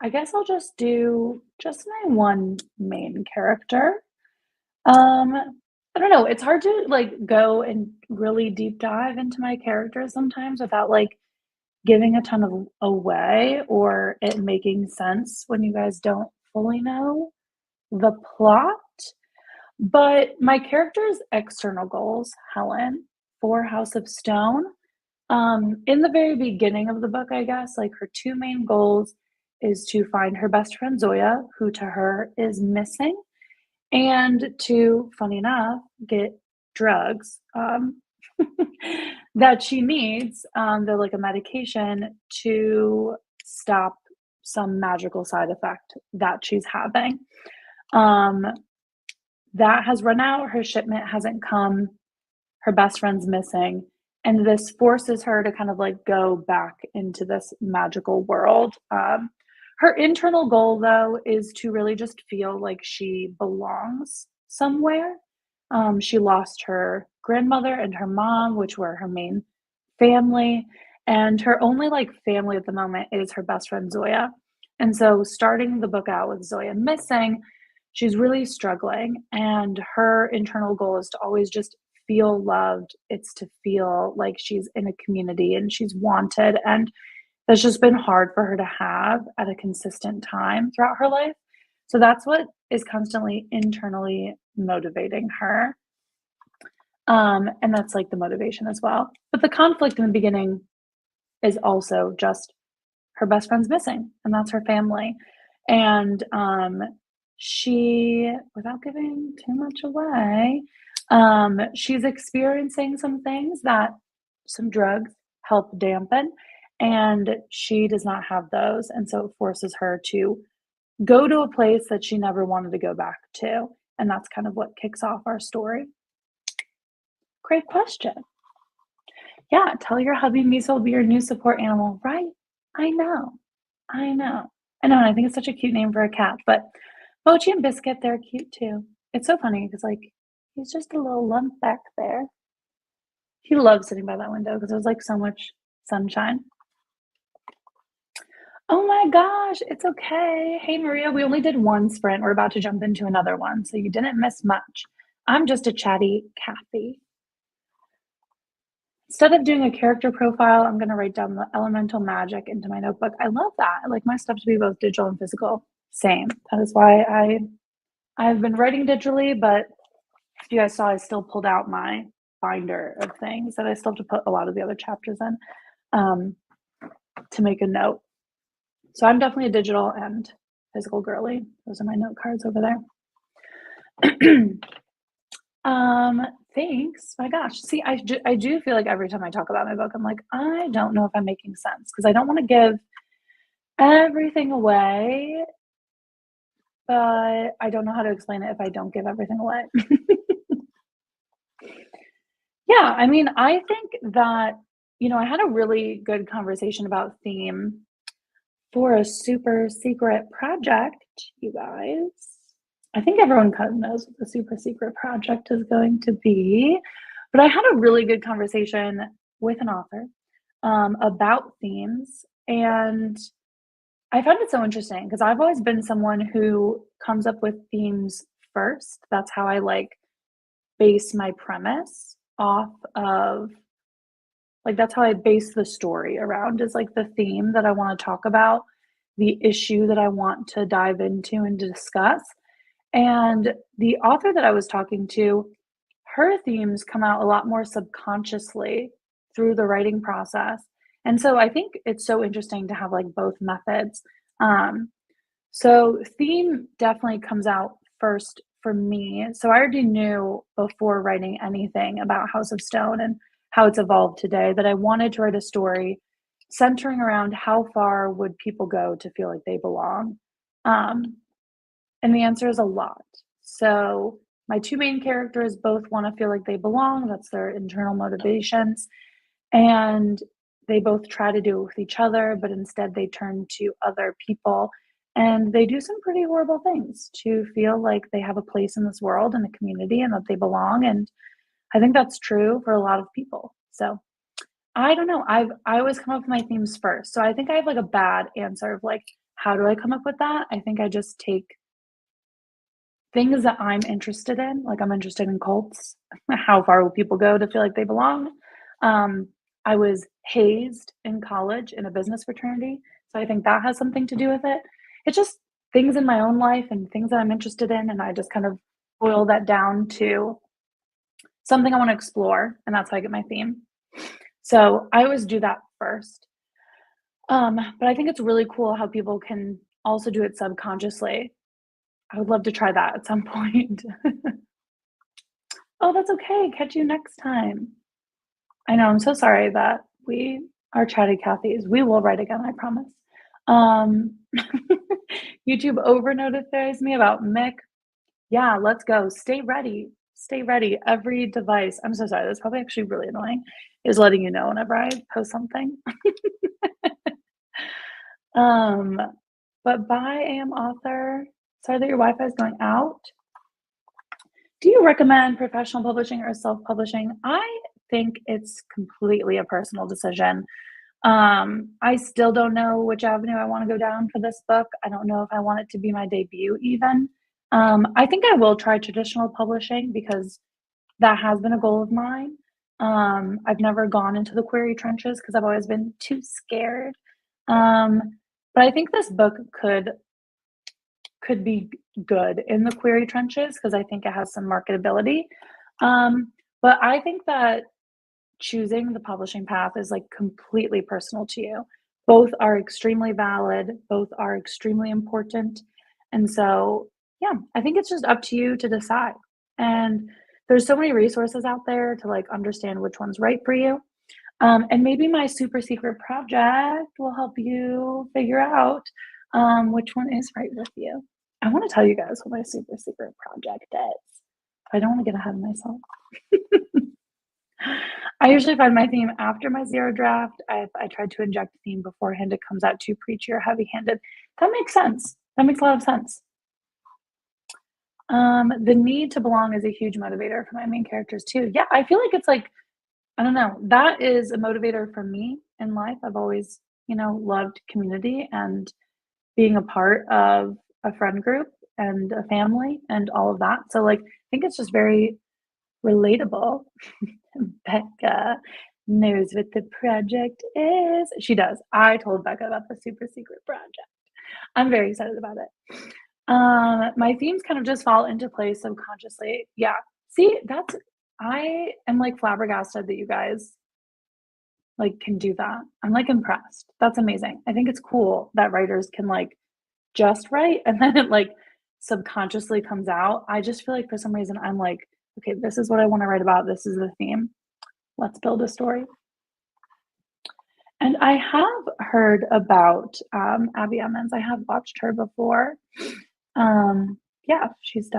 I guess I'll just do just my one main character. Um, I don't know. It's hard to like go and really deep dive into my characters sometimes without like giving a ton of away or it making sense when you guys don't fully know the plot. But my character's external goals, Helen, for House of Stone, in the very beginning of the book, I guess, like her two main goals is to find her best friend Zoya, who to her is missing, and to, funny enough, get drugs that she needs. They're like a medication to stop some magical side effect that she's having. Um, that has run out. Her shipment hasn't come. Her best friend's missing. And this forces her to kind of like go back into this magical world. Her internal goal, though, is to really just feel like she belongs somewhere. She lost her grandmother and her mom, which were her main family. And her only like family at the moment is her best friend Zoya. And so, starting the book out with Zoya missing, she's really struggling. And her internal goal is to always just feel loved. It's to feel like she's in a community and she's wanted. And that's just been hard for her to have at a consistent time throughout her life. So that's what is constantly internally motivating her. And that's like the motivation as well. But the conflict in the beginning is also just her best friend's missing, and that's her family. And she, without giving too much away, she's experiencing some things that some drugs help dampen, and she does not have those. And so it forces her to go to a place that she never wanted to go back to. And that's kind of what kicks off our story. Great question. Yeah, tell your hubby Misa will be your new support animal, right? I know. I know. I know, and I think it's such a cute name for a cat, but Mochi and Biscuit, they're cute too. It's so funny because, like, he's just a little lump back there. He loves sitting by that window because there's, like, so much sunshine. Oh my gosh, it's okay. Hey, Maria, we only did one sprint. We're about to jump into another one, so you didn't miss much. I'm just a chatty Kathy. Instead of doing a character profile, I'm going to write down the elemental magic into my notebook. I love that. I like my stuff to be both digital and physical. Same. That is why I've been writing digitally, but if you guys saw, I still pulled out my binder of things that I still have to put a lot of the other chapters in to make a note. So I'm definitely a digital and physical girly. Those are my note cards over there. Thanks. My gosh. See, I do feel like every time I talk about my book, I'm like, I don't know if I'm making sense because I don't want to give everything away, but I don't know how to explain it if I don't give everything away. Yeah, I mean, I think that, I had a really good conversation about theme for a super secret project, you guys. I think everyone kind of knows what the super secret project is going to be. But I had a really good conversation with an author about themes. And I found it so interesting because I've always been someone who comes up with themes first. That's how I like base my premise off of, like, that's how I base the story around is like the theme that I want to talk about, the issue that I want to dive into and discuss. And the author that I was talking to, her themes come out a lot more subconsciously through the writing process. And so I think it's so interesting to have like both methods. So theme definitely comes out first for me. So I already knew before writing anything about House of Stone and how it's evolved today that I wanted to write a story centering around how far would people go to feel like they belong. And the answer is a lot. So my two main characters both want to feel like they belong. That's their internal motivations. And they both try to do it with each other, but instead they turn to other people. And they do some pretty horrible things to feel like they have a place in this world and a community and that they belong. And I think that's true for a lot of people. So I don't know. I always come up with my themes first. So I think I have like a bad answer of like, how do I come up with that? I think I just take things that I'm interested in, like I'm interested in cults. How far will people go to feel like they belong? I was hazed in college in a business fraternity, so I think that has something to do with it. It's just things in my own life and things that I'm interested in, and I just kind of boil that down to something I wanna explore, and that's how I get my theme. So, I always do that first. But I think it's really cool how people can also do it subconsciously. I would love to try that at some point. Oh, that's okay. Catch you next time. I know, I'm so sorry that we are chatty Cathys. We will write again, I promise. Um, YouTube over notifies me about Mick. Yeah, let's go. Stay ready. Stay ready. Every device. I'm so sorry. That's probably actually really annoying. Is letting you know whenever I post something. Um, but bye, AM author. Sorry that your Wi-Fi is going out. Do you recommend professional publishing or self-publishing? I think it's completely a personal decision. I still don't know which avenue I want to go down for this book. I don't know if I want it to be my debut even. I think I will try traditional publishing because that has been a goal of mine. I've never gone into the query trenches because I've always been too scared. Um, but I think this book could be good in the query trenches because I think it has some marketability. But I think that choosing the publishing path is like completely personal to you. Both are extremely valid, both are extremely important. And so, yeah, I think it's just up to you to decide. And there's so many resources out there to like understand which one's right for you. And maybe my super secret project will help you figure out which one is right with you. I want to tell you guys what my super secret project is. I don't want to get ahead of myself. I usually find my theme after my zero draft. I tried to inject a theme beforehand. It comes out too preachy or heavy handed. That makes sense. That makes a lot of sense. The need to belong is a huge motivator for my main characters too. Yeah, I feel like it's like, I don't know, that is a motivator for me in life. I've always, loved community and being a part of a friend group and a family and all of that. So, like, I think it's just very relatable. Becca knows what the project is. She does. I told Becca about the super secret project. I'm very excited about it. My themes kind of just fall into place subconsciously. Yeah. See, I am like flabbergasted that you guys like can do that. I'm like impressed. That's amazing. I think it's cool that writers can like just write and then it like subconsciously comes out. I just feel like for some reason I'm like, okay, this is what I want to write about. This is the theme. Let's build a story. And I have heard about Abby Emmons. I have watched her before. Yeah, she's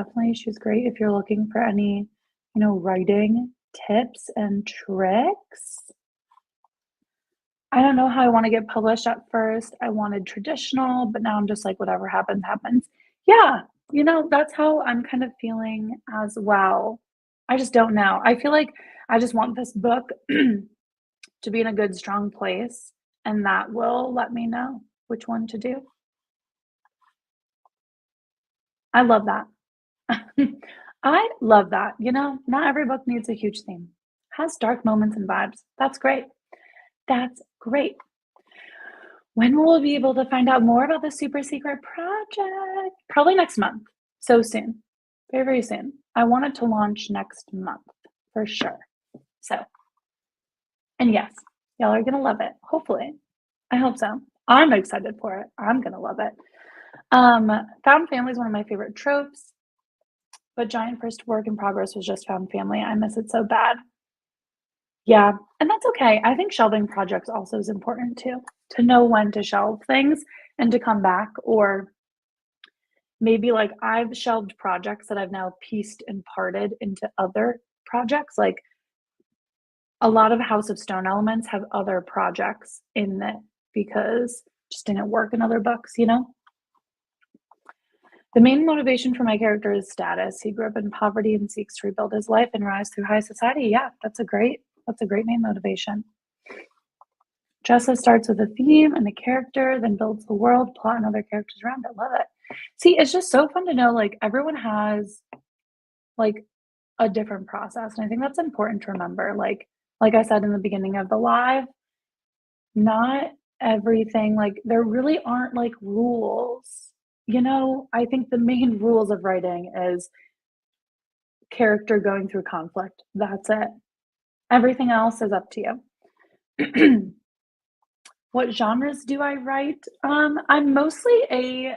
great if you're looking for any, writing tips and tricks. I don't know how I want to get published at first. I wanted traditional, but now I'm just like, whatever happens, happens. Yeah, that's how I'm kind of feeling as well. I just don't know. I feel like I just want this book to be in a good, strong place, and that will let me know which one to do. I love that. I love that. Not every book needs a huge theme. Has dark moments and vibes. That's great. That's great. When will we be able to find out more about the super secret project? Probably next month. So soon. Very, very soon. I want it to launch next month for sure. So, and yes, y'all are going to love it. Hopefully. I hope so. I'm excited for it. I'm going to love it. Found family is one of my favorite tropes, but giant first work in progress was just found family. I miss it so bad. Yeah, and that's okay. I think shelving projects also is important too, to know when to shelve things and to come back, or maybe like I've shelved projects that I've now pieced and parted into other projects. Like a lot of House of Stone elements have other projects in it because it just didn't work in other books. The main motivation for my character is status. He grew up in poverty and seeks to rebuild his life and rise through high society. Yeah, that's a great main motivation. Jessa starts with a theme and a character, then builds the world, plot, and other characters around it. Love it. See, it's just so fun to know like everyone has like a different process. And I think that's important to remember. Like like I said in the beginning of the live, not everything like, there really aren't, like, rules, I think the main rules of writing is character going through conflict, that's it. Everything else is up to you. What genres do I write? I'm mostly a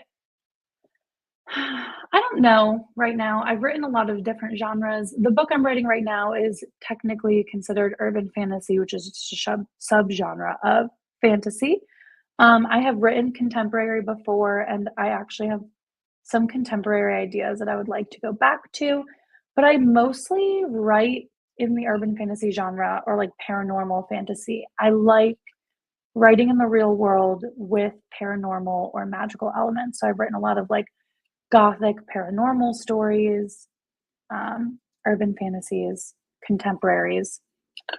I don't know right now. I've written a lot of different genres. The book I'm writing right now is technically considered urban fantasy, which is a subgenre of fantasy. I have written contemporary before, and I actually have some contemporary ideas that I would like to go back to, but I mostly write in the urban fantasy genre or like paranormal fantasy. I like writing in the real world with paranormal or magical elements. So I've written a lot of like gothic paranormal stories, urban fantasies, contemporaries.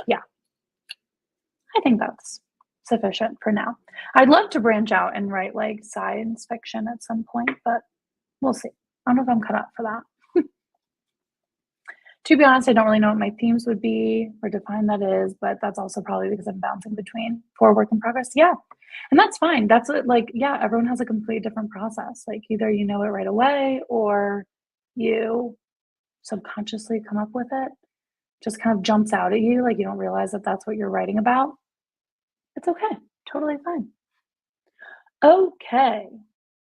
Yeah, I think that's sufficient for now. I'd love to branch out and write like science fiction at some point, but we'll see. I don't know if I'm cut out for that. To be honest, I don't really know what my themes would be or define that is, but that's also probably because I'm bouncing between for work in progress. Yeah. And that's fine. That's what, like, yeah, everyone has a complete different process. Like, either you know it right away or you subconsciously come up with it. Just kind of jumps out at you. Like, you don't realize that that's what you're writing about. It's okay. Totally fine. Okay.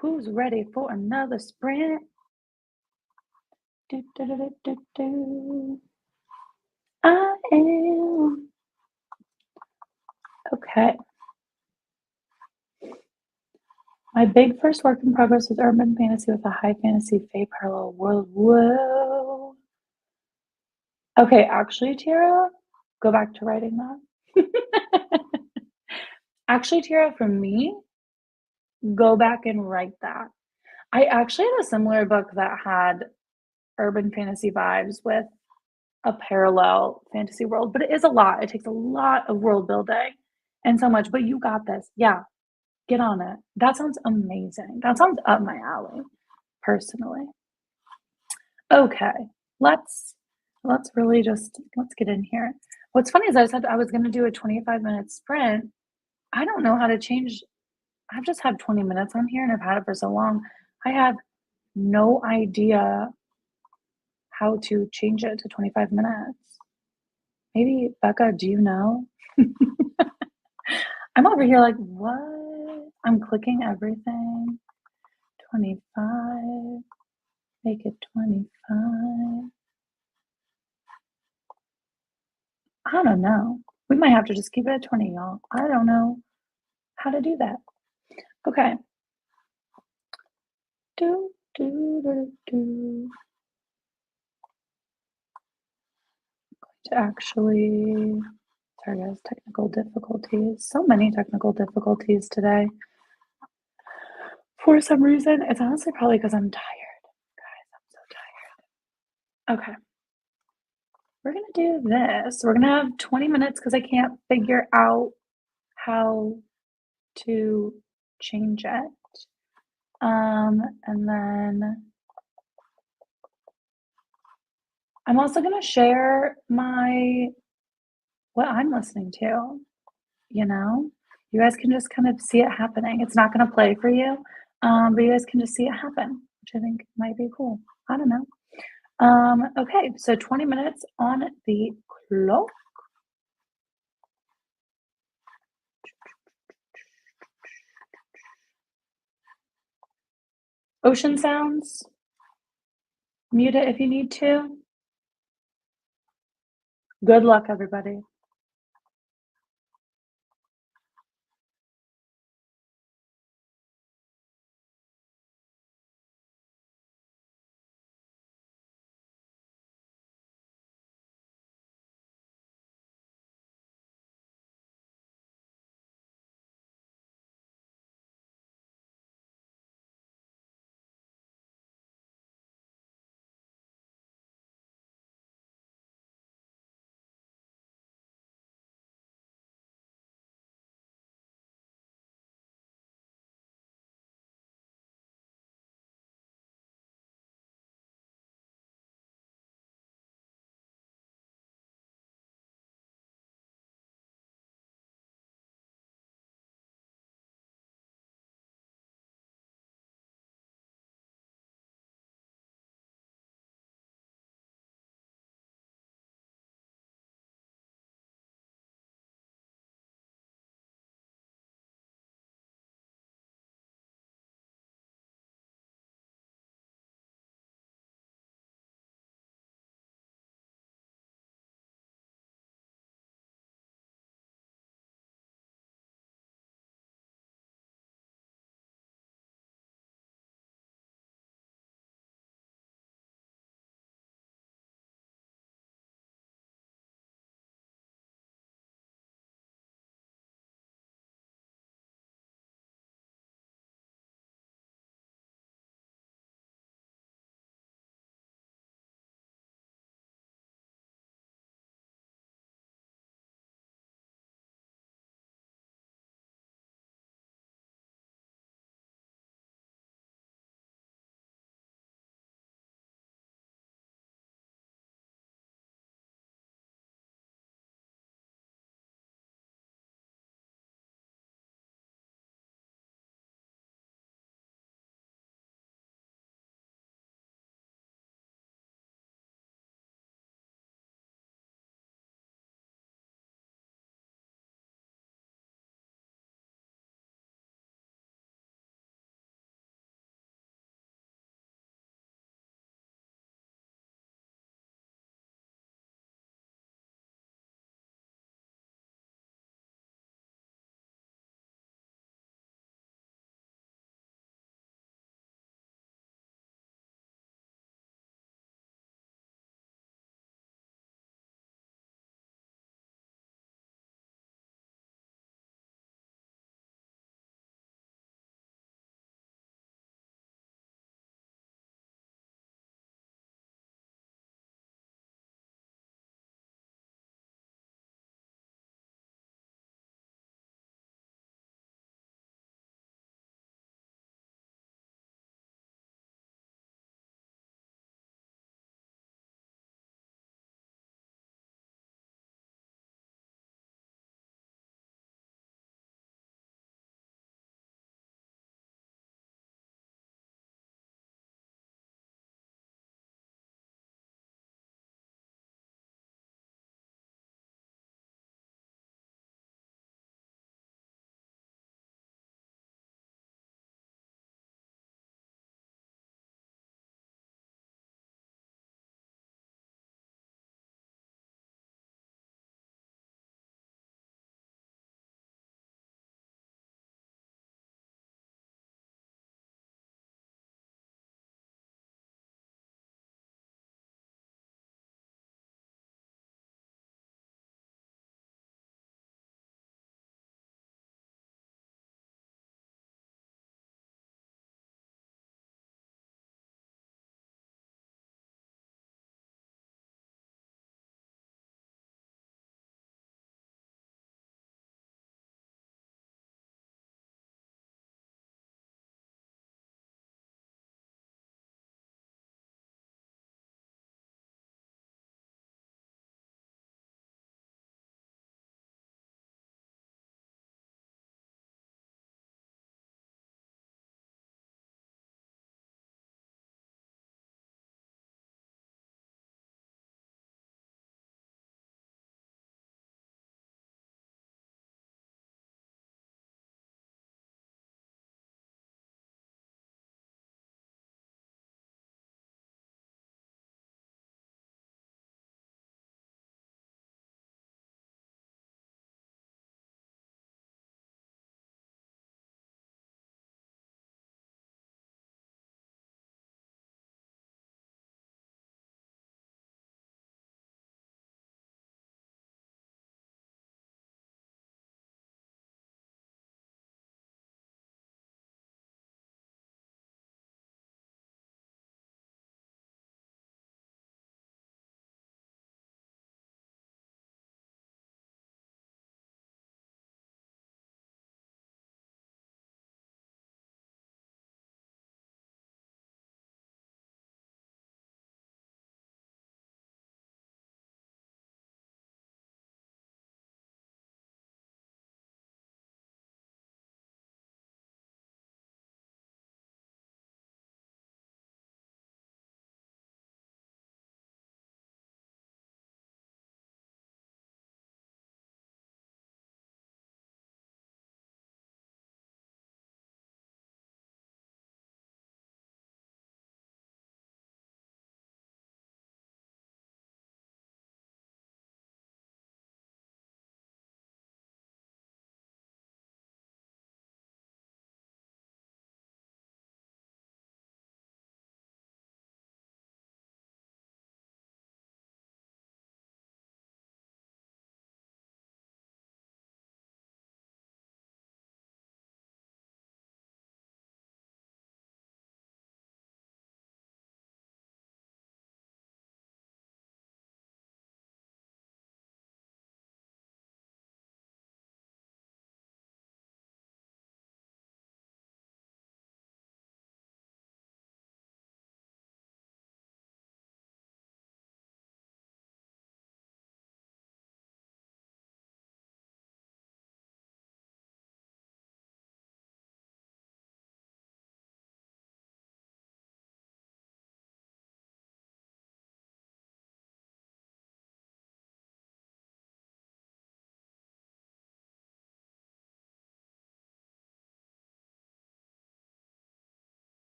Who's ready for another sprint? Do, do, do, do, do, do. I am. Okay. My big first work in progress was urban fantasy with a high fantasy fae parallel world. Whoa. Okay, actually, Tara, go back to writing that. Actually, Tara, for me, go back and write that. I actually had a similar book that had urban fantasy vibes with a parallel fantasy world, but it is a lot. It takes a lot of world building and so much, but you got this. Yeah, get on it. That sounds amazing. That sounds up my alley, personally. Okay, let's really just let's get in here. What's funny is I said I was gonna do a 25-minute sprint. I don't know how to change. I've just had 20 minutes on here and I've had it for so long. I have no idea how to change it to 25 minutes. Maybe Becca, do you know? I'm over here like, what? I'm clicking everything. 25, make it 25. I don't know. We might have to just keep it at 20, y'all. I don't know how to do that. Okay. Do, do, do, do. To actually, sorry guys, technical difficulties. So many technical difficulties today. For some reason, it's honestly probably because I'm tired. Guys, I'm so tired. Okay. We're going to do this. We're going to have 20 minutes because I can't figure out how to change it. And then I'm also going to share what I'm listening to, you know? You guys can just kind of see it happening. It's not going to play for you, but you guys can just see it happen, which I think might be cool. I don't know. Okay, so 20 minutes on the clock. Ocean sounds. Mute it if you need to. Good luck, everybody.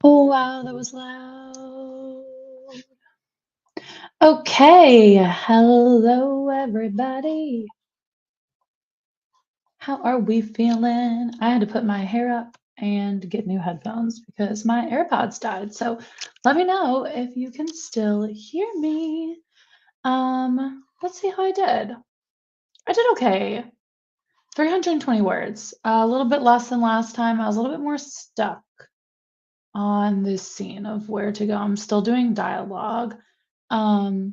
Oh, wow, that was loud. Okay, hello everybody. How are we feeling? I had to put my hair up and get new headphones because my AirPods died. So let me know if you can still hear me. Let's see how I did. I did okay. 320 words, a little bit less than last time. I was a little bit more stuck on this scene of where to go. I'm still doing dialogue. But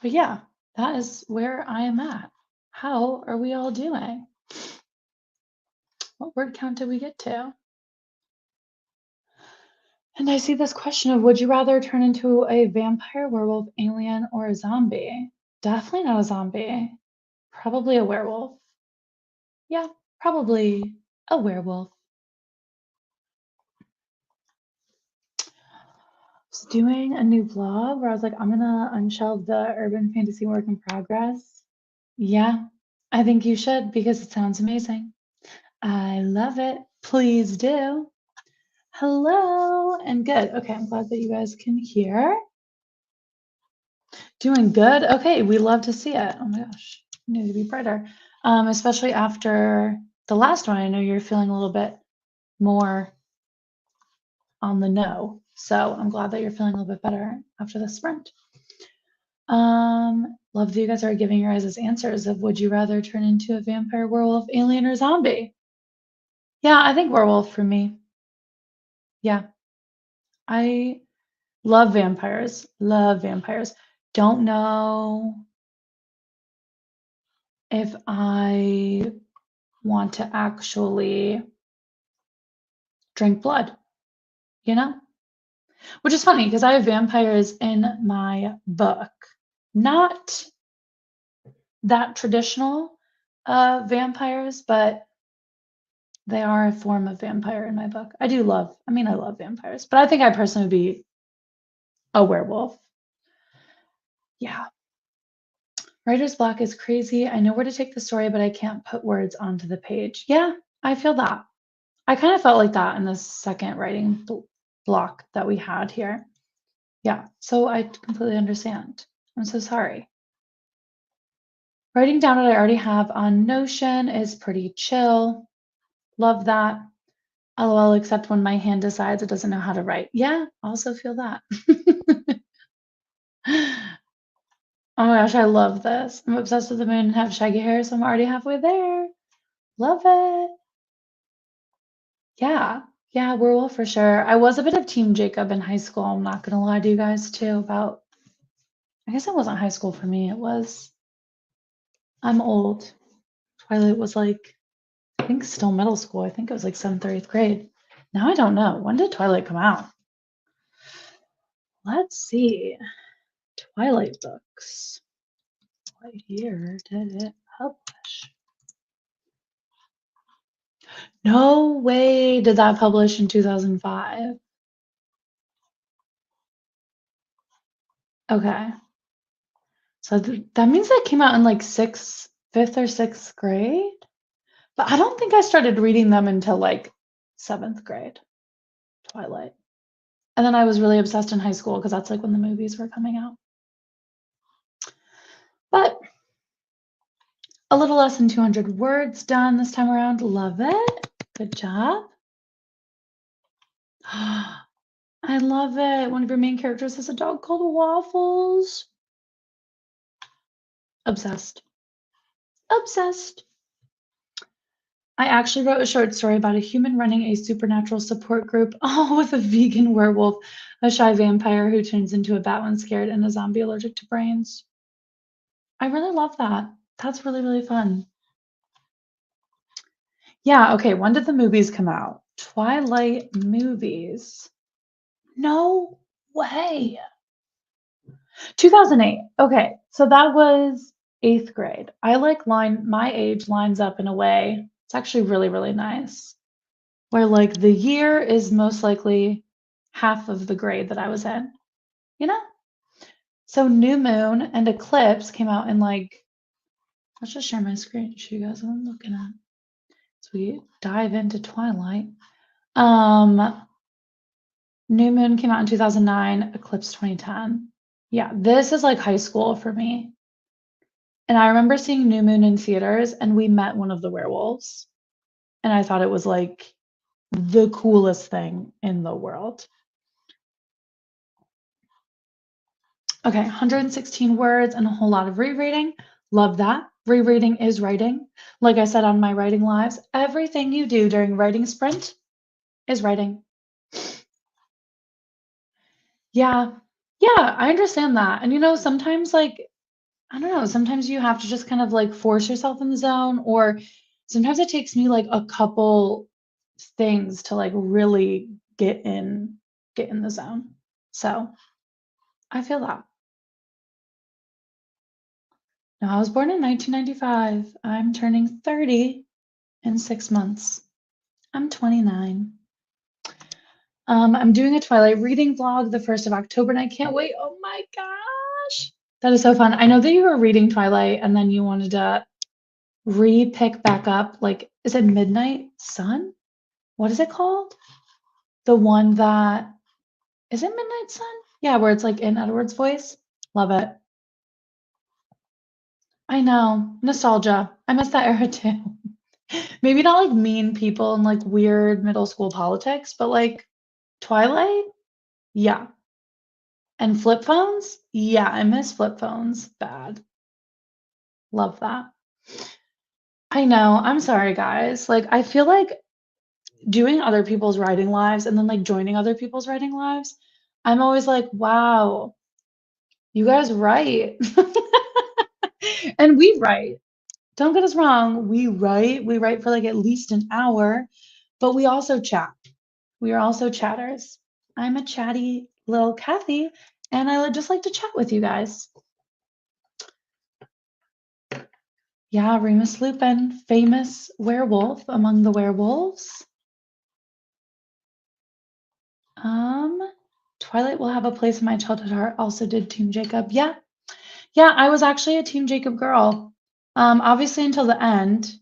yeah, that is where I am at. How are we all doing? What word count did we get to? And I see this question of would you rather turn into a vampire, werewolf, alien, or a zombie? Definitely not a zombie. Probably a werewolf. Yeah, probably a werewolf. I was doing a new vlog where I was like, I'm gonna unshelve the urban fantasy work in progress. Yeah, I think you should because it sounds amazing. I love it. Please do. Hello and good. Okay, I'm glad that you guys can hear. Doing good. Okay, we love to see it. Oh my gosh, need to be brighter. Especially after the last one. I know you're feeling a little bit more on the no. So I'm glad that you're feeling a little bit better after the sprint. Love that you guys are giving your guys' answers of would you rather turn into a vampire, werewolf, alien, or zombie? Yeah, I think werewolf for me. Yeah, I love vampires. Love vampires. Don't know if I want to actually drink blood, you know? Which is funny because I have vampires in my book. Not that traditional vampires, but they are a form of vampire in my book. I love vampires, but I think I personally would be a werewolf. Yeah. Writer's block is crazy. I know where to take the story, but I can't put words onto the page. Yeah, I feel that. I kind of felt like that in the second writing block that we had here. Yeah, so I completely understand. I'm so sorry. Writing down what I already have on Notion is pretty chill. Love that. LOL, except when my hand decides it doesn't know how to write. Yeah, also feel that. Oh my gosh, I love this. I'm obsessed with the moon and have shaggy hair, so I'm already halfway there. Love it. Yeah. Yeah, werewolf for sure. I was a bit of Team Jacob in high school. I'm not gonna lie to you guys too about I guess it wasn't high school for me. It was I'm old. Twilight was like I think still middle school. I think it was like seventh or eighth grade. Now I don't know. When did Twilight come out? Let's see. Twilight books. What year did it publish? No way did that publish in 2005. Okay. So that means that came out in like fifth or sixth grade. But I don't think I started reading them until like seventh grade, Twilight. And then I was really obsessed in high school because that's like when the movies were coming out. But a little less than 200 words done this time around. Love it. Good job. I love it. One of your main characters has a dog called Waffles. Obsessed. Obsessed. I actually wrote a short story about a human running a supernatural support group, all with a vegan werewolf, a shy vampire who turns into a bat when scared, and a zombie allergic to brains. I really love that. That's really, really fun. Yeah, okay. When did the movies come out? Twilight movies. No way. 2008. Okay, so that was eighth grade. I like my age lines up in a way. It's actually really, really nice. Where like the year is most likely half of the grade that I was in, you know? So New Moon and Eclipse came out in like, let's just share my screen to show you guys what I'm looking at. So we dive into Twilight. Um, New Moon came out in 2009, Eclipse 2010. Yeah, this is like high school for me. And I remember seeing New Moon in theaters and we met one of the werewolves. And I thought it was like the coolest thing in the world. Okay, 116 words and a whole lot of rereading. Love that. Rereading is writing. Like I said on my writing lives, everything you do during writing sprint is writing. Yeah. Yeah, I understand that. And sometimes like I don't know, sometimes you have to just kind of like force yourself in the zone, or sometimes it takes me like a couple things to like really get in the zone. So, I feel that. Now, I was born in 1995. I'm turning 30 in 6 months. I'm 29. I'm doing a Twilight reading vlog the 1st of October, and I can't wait. Oh my gosh. That is so fun. I know that you were reading Twilight and then you wanted to re-pick back up. Like, is it Midnight Sun? What is it called? The one that is it Midnight Sun? Yeah, where it's like in Edward's voice. Love it. I know. Nostalgia. I miss that era too. Maybe not like mean people and like weird middle school politics, but like Twilight? Yeah. And flip phones? Yeah, I miss flip phones. Bad. Love that. I know. I'm sorry, guys. Like, I feel like doing other people's writing lives and then like joining other people's writing lives, I'm always like, wow, you guys write. And we write. Don't get us wrong, we write. We write for like at least an hour, but we also chat. We are also chatters. I'm a chatty little Kathy, and I would just like to chat with you guys. Yeah, Remus Lupin, famous werewolf among the werewolves. Um, Twilight will have a place in my childhood heart. Also did Team Jacob. Yeah. Yeah, I was actually a Team Jacob girl. Obviously until the end,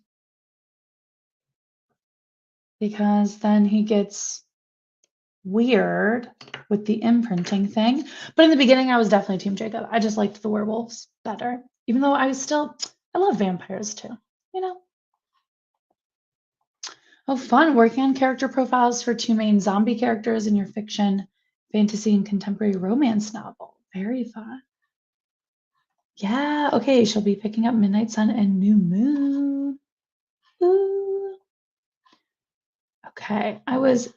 because then he gets weird with the imprinting thing. But in the beginning, I was definitely Team Jacob. I just liked the werewolves better, even though I love vampires too, you know? Oh, fun working on character profiles for two main zombie characters in your fiction, fantasy, and contemporary romance novel. Very fun. Yeah, okay, she'll be picking up Midnight Sun and New Moon. Ooh. Okay, I was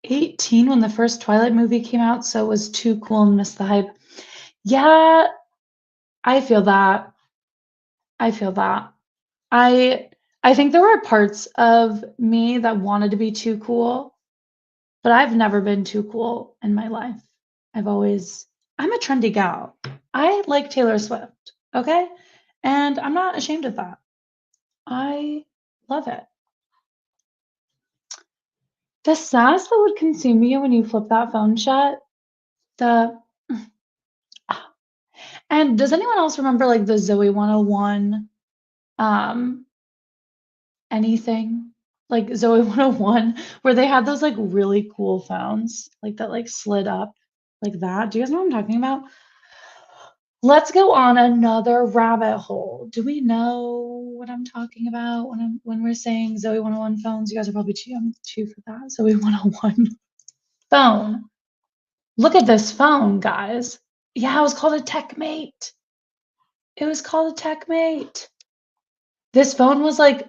18 when the first Twilight movie came out, so it was too cool and missed the hype. Yeah, I feel that. I feel that. I I think there were parts of me that wanted to be too cool, but I've never been too cool in my life. I'm a trendy gal. I like Taylor Swift, okay? And I'm not ashamed of that. I love it. The sass that would consume you when you flip that phone shut, the and does anyone else remember like the Zoe 101 um anything? Like Zoe 101 where they had those like really cool phones like that like slid up like that. Do you guys know what I'm talking about? Let's go on another rabbit hole. Do we know what I'm talking about when we're saying Zoe 101 phones? You guys are probably too young too for that. Zoe 101 phone. Look at this phone, guys. Yeah, it was called a TechMate. It was called a TechMate. This phone was like,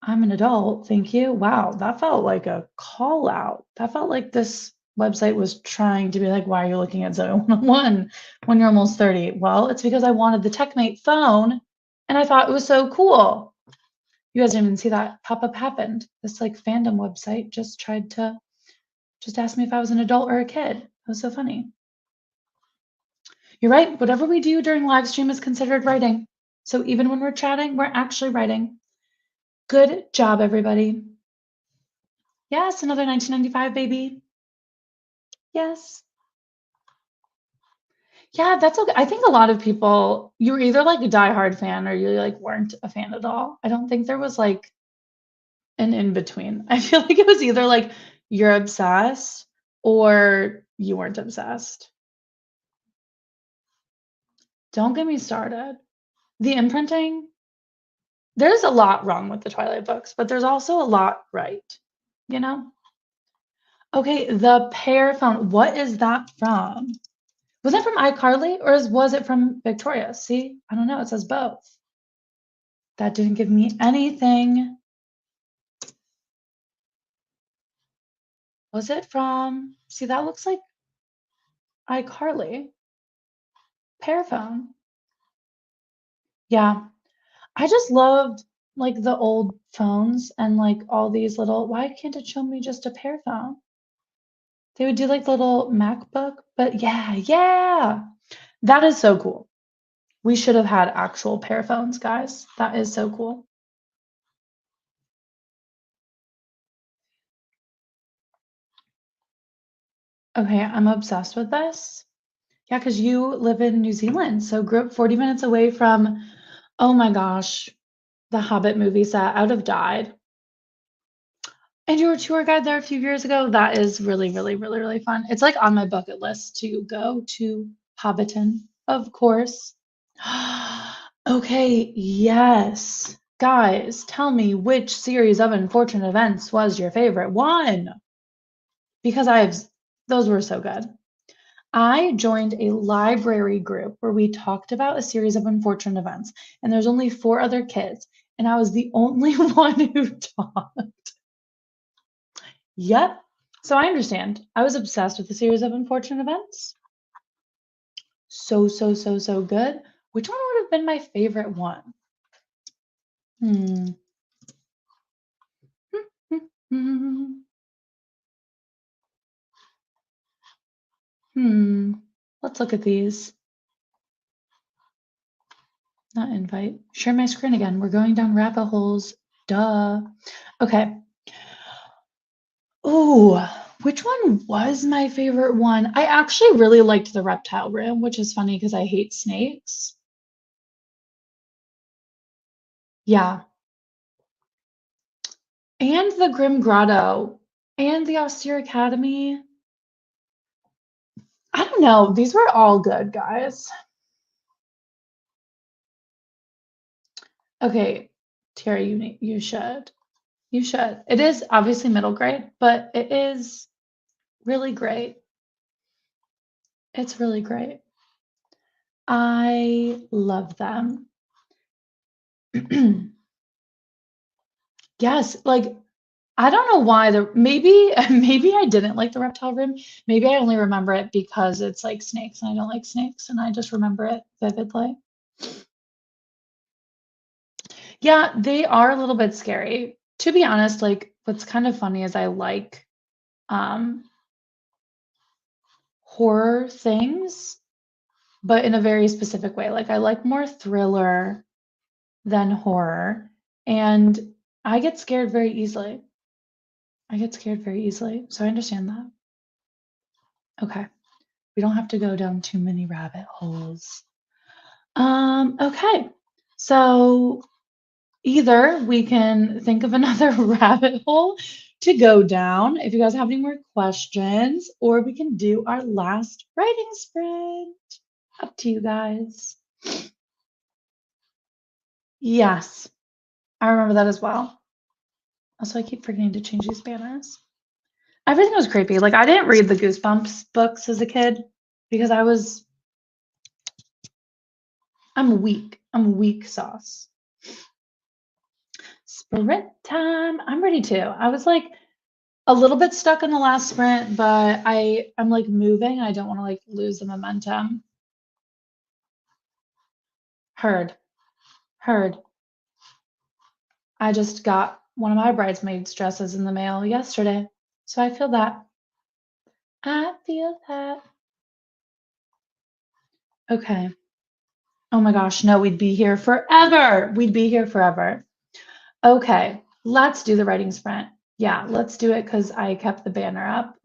I'm an adult, thank you. Wow, that felt like a call out. That felt like this website was trying to be like, why are you looking at Zoe 101 when you're almost 30? Well, it's because I wanted the TechMate phone and I thought it was so cool. You guys didn't even see that pop-up happened. This like fandom website just tried to just ask me if I was an adult or a kid. It was so funny. You're right. Whatever we do during live stream is considered writing. So even when we're chatting, we're actually writing. Good job, everybody. Yes, another 1995, baby. Yes. Yeah, that's okay. I think a lot of people, you were either like a diehard fan or you like weren't a fan at all. I don't think there was like an in between. I feel like it was either like you're obsessed or you weren't obsessed? Don't get me started. The imprinting, there's a lot wrong with the Twilight books, but there's also a lot right, you know? Okay, the pear phone. What is that from? Was it from iCarly or was it from Victoria? See, I don't know. It says both. That didn't give me anything. Was it from? See, that looks like iCarly. Pear phone. Yeah, I just loved like the old phones and like all these little. Why can't it show me just a pear phone? They would do like the little MacBook, but yeah, yeah. That is so cool. We should have had actual pear phones, guys. That is so cool. Okay, I'm obsessed with this. Yeah, because you live in New Zealand, so grew up 40 minutes away from, oh my gosh, the Hobbit movie set. I would have died. And you were a tour guide there a few years ago. That is really, really, really, really fun. It's like on my bucket list to go to Hobbiton, of course. Okay, yes. Guys, tell me which series of unfortunate events was your favorite one? Because those were so good. I joined a library group where we talked about a series of unfortunate events, and there's only four other kids, and I was the only one who talked. Yep. So I understand. I was obsessed with a series of unfortunate events. So, so, so, so good. Which one would have been my favorite one? Hmm. Hmm. Let's look at these. Not invite. Share my screen again. We're going down rabbit holes. Duh. Okay. Ooh, which one was my favorite one? I actually really liked the reptile room, which is funny because I hate snakes. Yeah. And the Grim Grotto and the Austere Academy. I don't know. These were all good, guys. Okay, Terry, you should. You should. It is obviously middle grade, but it is really great. It's really great. I love them. Yes, like I don't know why maybe maybe I didn't like the reptile room. Maybe I only remember it because it's like snakes and I don't like snakes and I just remember it vividly. Yeah, they are a little bit scary. To be honest, like what's kind of funny is I like um horror things, but in a very specific way. Like I like more thriller than horror, and I get scared very easily. I get scared very easily, so I understand that. Okay. We don't have to go down too many rabbit holes. Okay. So either we can think of another rabbit hole to go down if you guys have any more questions, or we can do our last writing sprint. Up to you guys. Yes, I remember that as well. Also, I keep forgetting to change these banners. Everything was creepy. Like I didn't read the Goosebumps books as a kid because I'm weak. I'm weak sauce. Sprint time. I'm ready too. I was like a little bit stuck in the last sprint, but I'm like moving. I don't want to like lose the momentum. Heard. Heard. I just got one of my bridesmaids dresses in the mail yesterday. So I feel that. I feel that. Okay. Oh my gosh, no, we'd be here forever. We'd be here forever. Okay, let's do the writing sprint. Yeah, let's do it because I kept the banner up.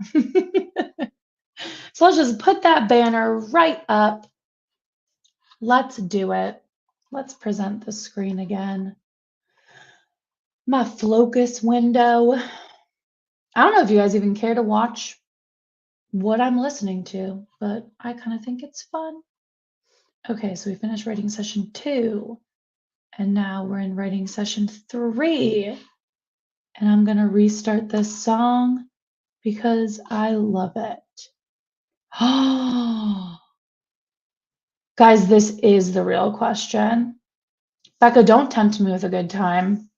So let's just put that banner right up. Let's do it. Let's present the screen again. My focus window. I don't know if you guys even care to watch what I'm listening to, but I kind of think it's fun. Okay, so we finished writing session 2, and now we're in writing session 3, and I'm gonna restart this song because I love it. Guys, this is the real question. Becca, don't tempt me with a good time.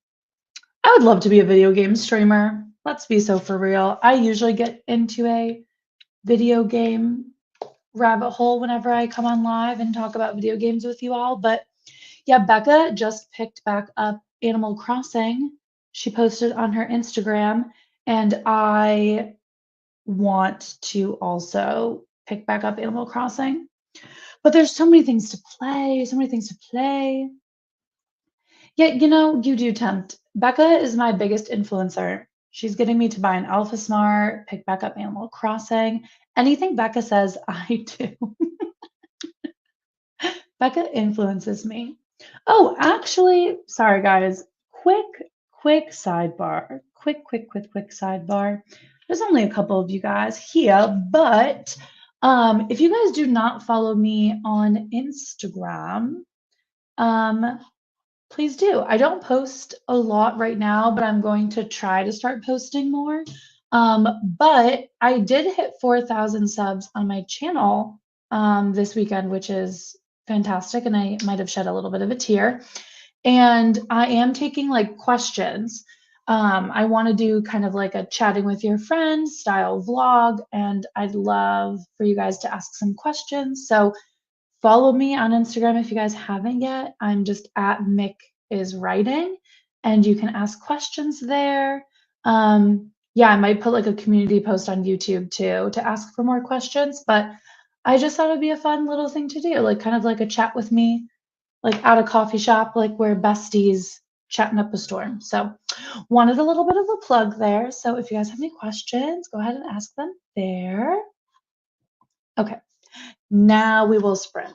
I would love to be a video game streamer. Let's be so for real. I usually get into a video game rabbit hole whenever I come on live and talk about video games with you all. But yeah, Becca just picked back up Animal Crossing. She posted on her Instagram, and I want to also pick back up Animal Crossing. But there's so many things to play, so many things to play. Yeah, you do tempt. Becca is my biggest influencer. She's getting me to buy an Alpha Smart, pick back up Animal Crossing. Anything Becca says, I do. Becca influences me. Oh, actually, sorry guys. Quick sidebar. Quick sidebar. There's only a couple of you guys here, but if you guys do not follow me on Instagram, please do. I don't post a lot right now, but I'm going to try to start posting more. But I did hit 4,000 subs on my channel this weekend, which is fantastic. And I might have shed a little bit of a tear. And I am taking like questions. I want to do kind of like a chatting with your friends style vlog, and I'd love for you guys to ask some questions. So follow me on Instagram if you guys haven't yet. I'm just at Mick is writing, and you can ask questions there. Yeah, I might put like a community post on YouTube too to ask for more questions, but I just thought it'd be a fun little thing to do, like kind of like a chat with me, like at a coffee shop, like we're besties chatting up a storm. So wanted a little bit of a plug there. So if you guys have any questions, go ahead and ask them there. Okay, now we will sprint.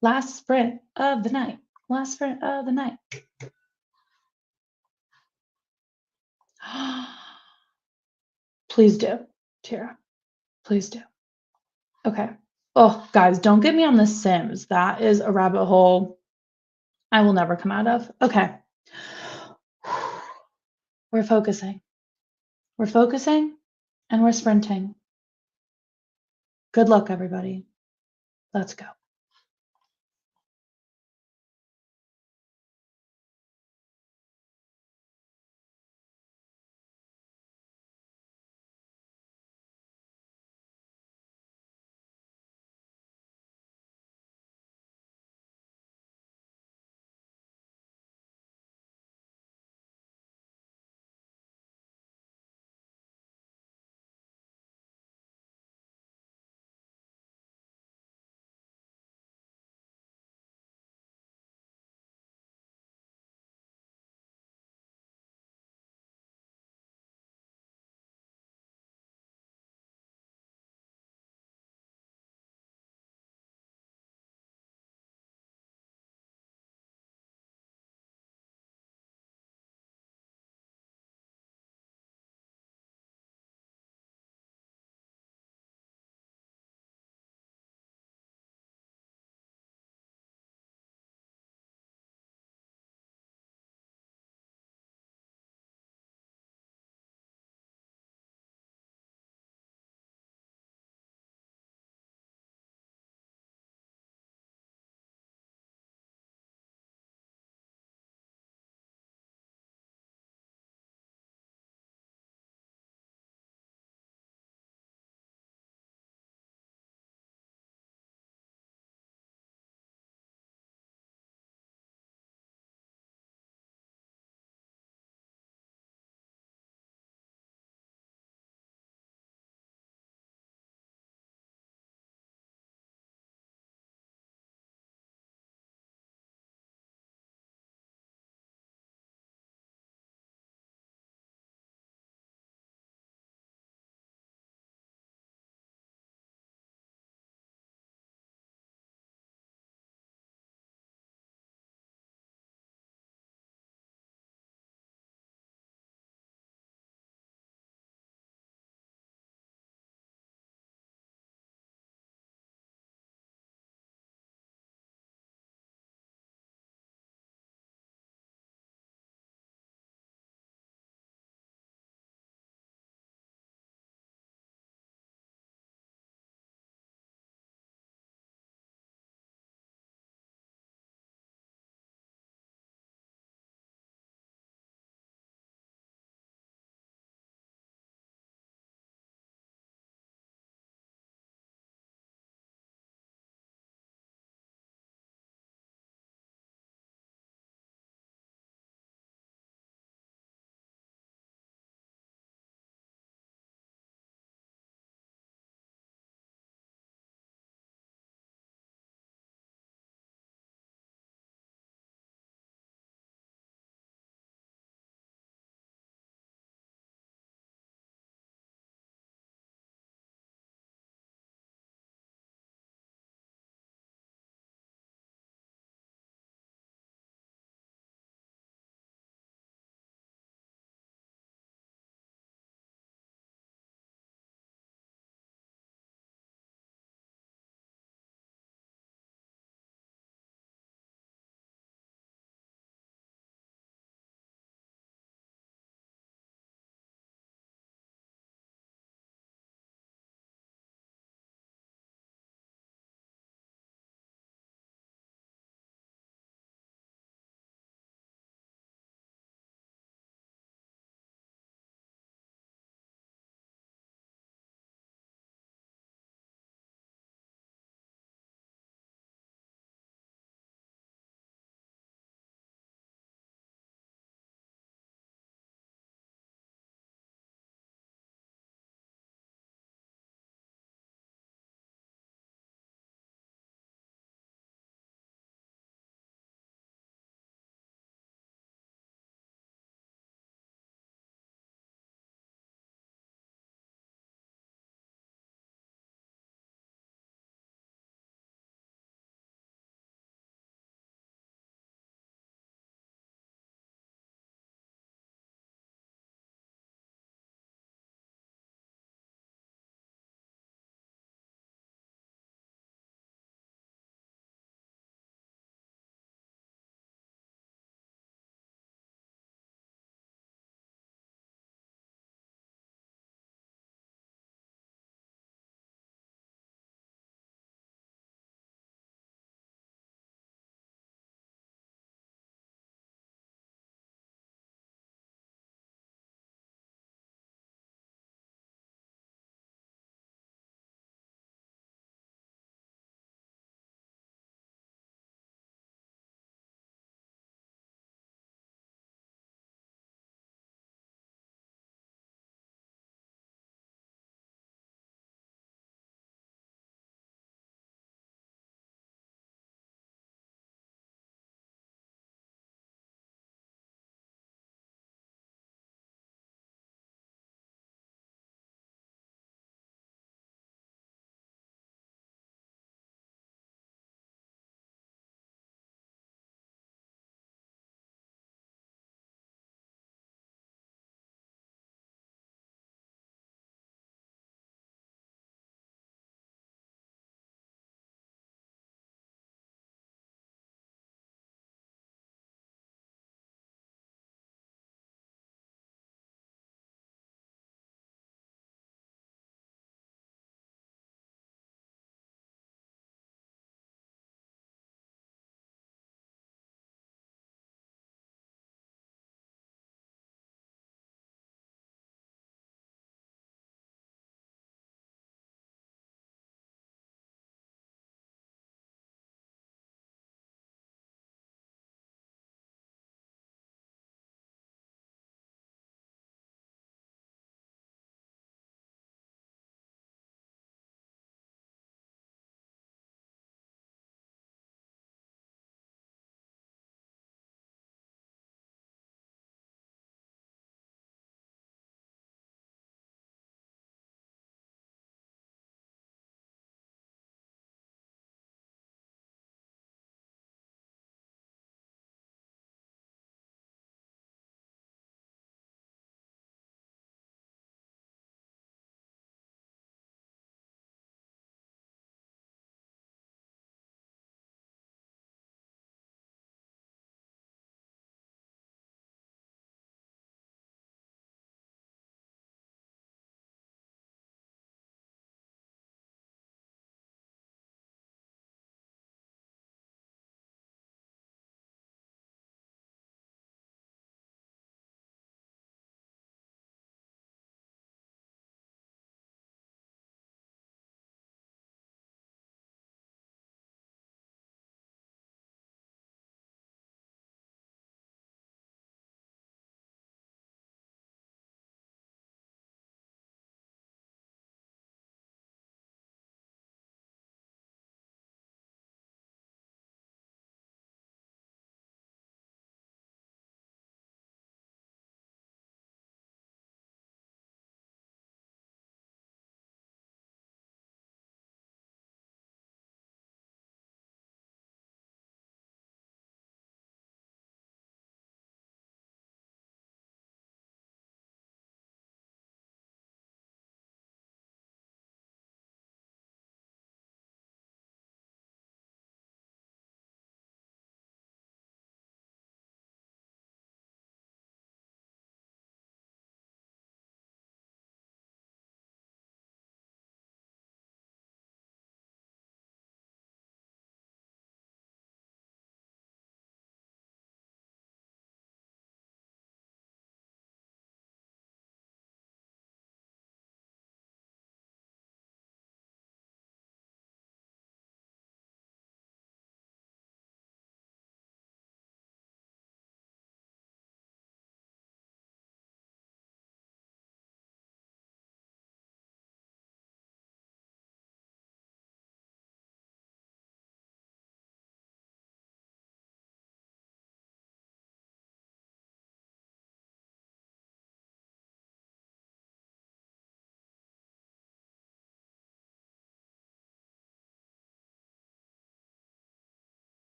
Last sprint of the night. Last sprint of the night. Please do, Tara. Please do. Okay. Oh, guys, don't get me on The Sims. That is a rabbit hole I will never come out of. Okay. We're focusing. We're focusing and we're sprinting. Good luck, everybody. Let's go.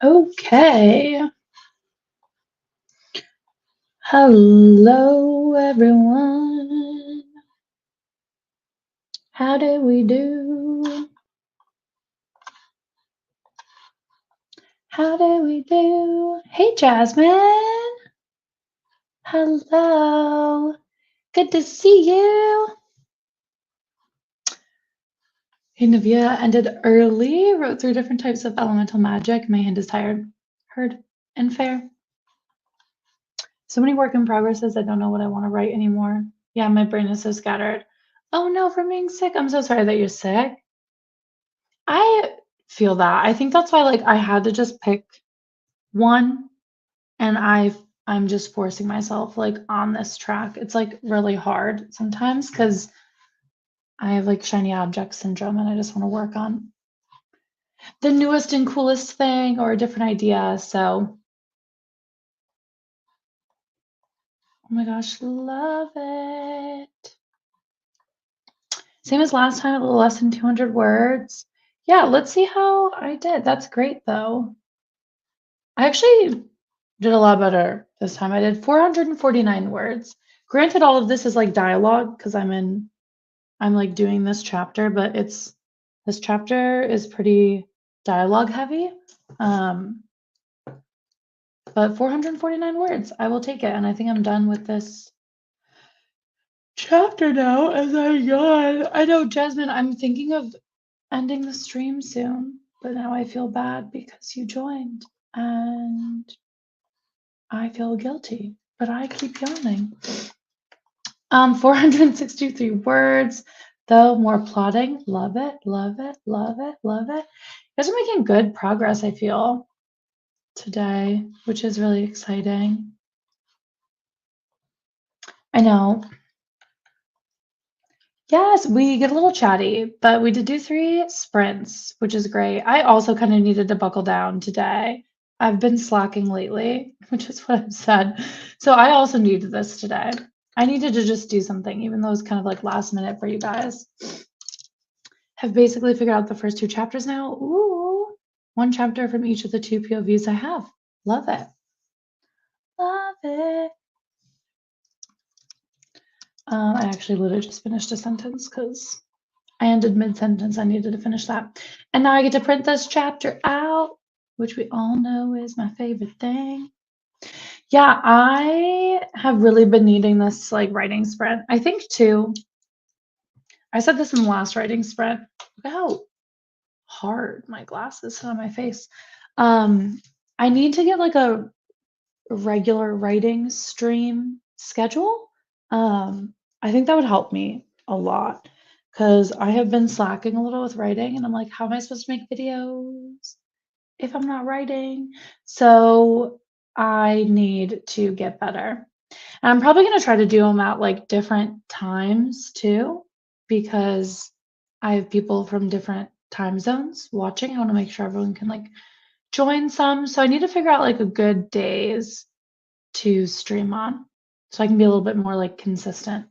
Okay. Hello, everyone. How do we do? How do we do? Hey, Jasmine. Hello. Good to see you. Hey, Navia ended early, wrote 3 different types of elemental magic. My hand is tired. Heard and fair. So many work in progresses. I don't know what I want to write anymore. Yeah, my brain is so scattered. Oh no, from being sick. I'm so sorry that you're sick. I feel that. I think that's why like I had to just pick one and I'm just forcing myself like on this track. It's like really hard sometimes because I have like shiny object syndrome and I just want to work on the newest and coolest thing or a different idea. So, oh my gosh, love it. Same as last time, a little less than 200 words. Yeah, let's see how I did. That's great though. I actually did a lot better this time. I did 449 words. Granted, all of this is like dialogue because I'm like doing this chapter, but this chapter is pretty dialogue heavy. But 449 words, I will take it. And I think I'm done with this chapter now as I yawn. I know, Jasmine, I'm thinking of ending the stream soon, but now I feel bad because you joined and I feel guilty, but I keep yawning. 463 words, though more plotting. Love it, love it, love it, love it. You guys are making good progress, I feel, today, which is really exciting. I know. Yes, we get a little chatty, but we did do 3 sprints, which is great. I also kind of needed to buckle down today. I've been slacking lately, which is what I've said. So I also needed this today. I needed to just do something, even though it's kind of like last minute for you guys. Have basically figured out the first 2 chapters now. Ooh, 1 chapter from each of the 2 POVs I have. Love it. Love it. I actually literally just finished a sentence because I ended mid-sentence. I needed to finish that. And now I get to print this chapter out, which we all know is my favorite thing. Yeah, I have really been needing this like writing sprint. I think too, I said this in the last writing sprint. Look how hard my glasses sit on my face. I need to get like a regular writing stream schedule. I think that would help me a lot because I have been slacking a little with writing and I'm like, how am I supposed to make videos if I'm not writing? So I need to get better. And I'm probably going to try to do them at like different times too because I have people from different time zones watching. I want to make sure everyone can like join some. So I need to figure out like a good days to stream on so I can be a little bit more like consistent.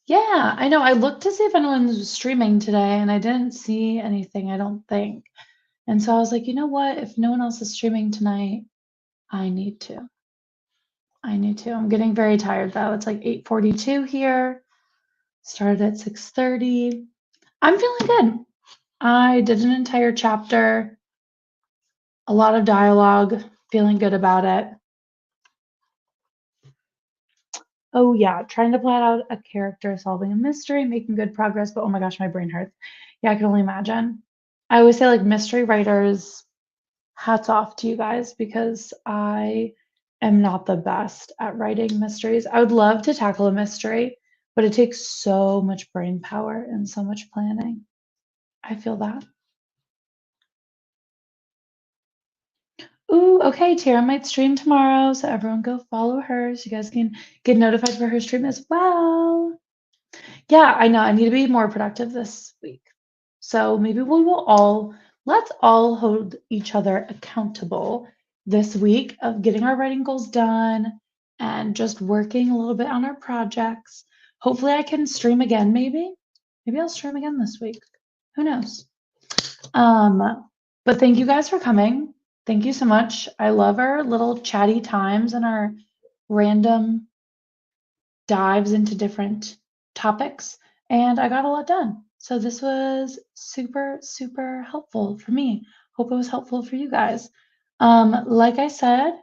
Yeah, I know. I looked to see if anyone was streaming today and I didn't see anything, I don't think. And so I was like, you know what? If no one else is streaming tonight, I need to. I need to. I'm getting very tired though. It's like 8:42 here. Started at 6:30. I'm feeling good. I did an entire chapter, a lot of dialogue, feeling good about it. Oh yeah, trying to plan out a character, solving a mystery, making good progress, but oh my gosh, my brain hurts. Yeah, I can only imagine. I always say like mystery writers, hats off to you guys because I am not the best at writing mysteries. I would love to tackle a mystery, but it takes so much brain power and so much planning. I feel that. Ooh, okay, Tara might stream tomorrow, so everyone go follow her so you guys can get notified for her stream as well. Yeah, I know. I need to be more productive this week. So maybe let's all hold each other accountable this week of getting our writing goals done and just working a little bit on our projects. Hopefully I can stream again, maybe. Maybe I'll stream again this week. Who knows? But thank you guys for coming. Thank you so much. I love our little chatty times and our random dives into different topics, and I got a lot done. So this was super, super helpful for me. Hope it was helpful for you guys. Like I said,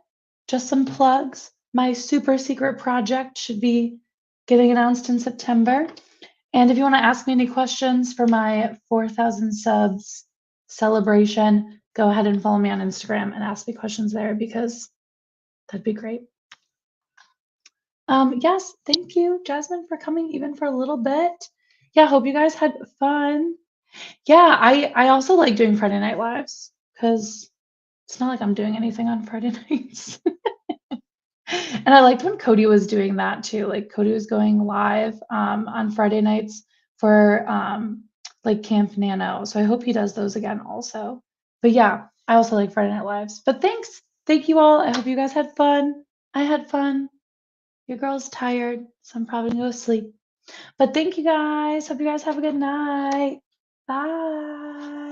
just some plugs. My super secret project should be getting announced in September. And if you want to ask me any questions for my 4,000 subs celebration, go ahead and follow me on Instagram and ask me questions there because that'd be great. Yes, thank you, Jasmine, for coming even for a little bit. Yeah, hope you guys had fun. Yeah, I also like doing Friday Night Lives because it's not like I'm doing anything on Friday nights. And I liked when Cody was doing that too. Like Cody was going live on Friday nights for like Camp Nano. So I hope he does those again also. But yeah, I also like Friday Night Lives. But thanks. Thank you all. I hope you guys had fun. I had fun. Your girl's tired, so I'm probably gonna go to sleep. But thank you guys. Hope you guys have a good night. Bye.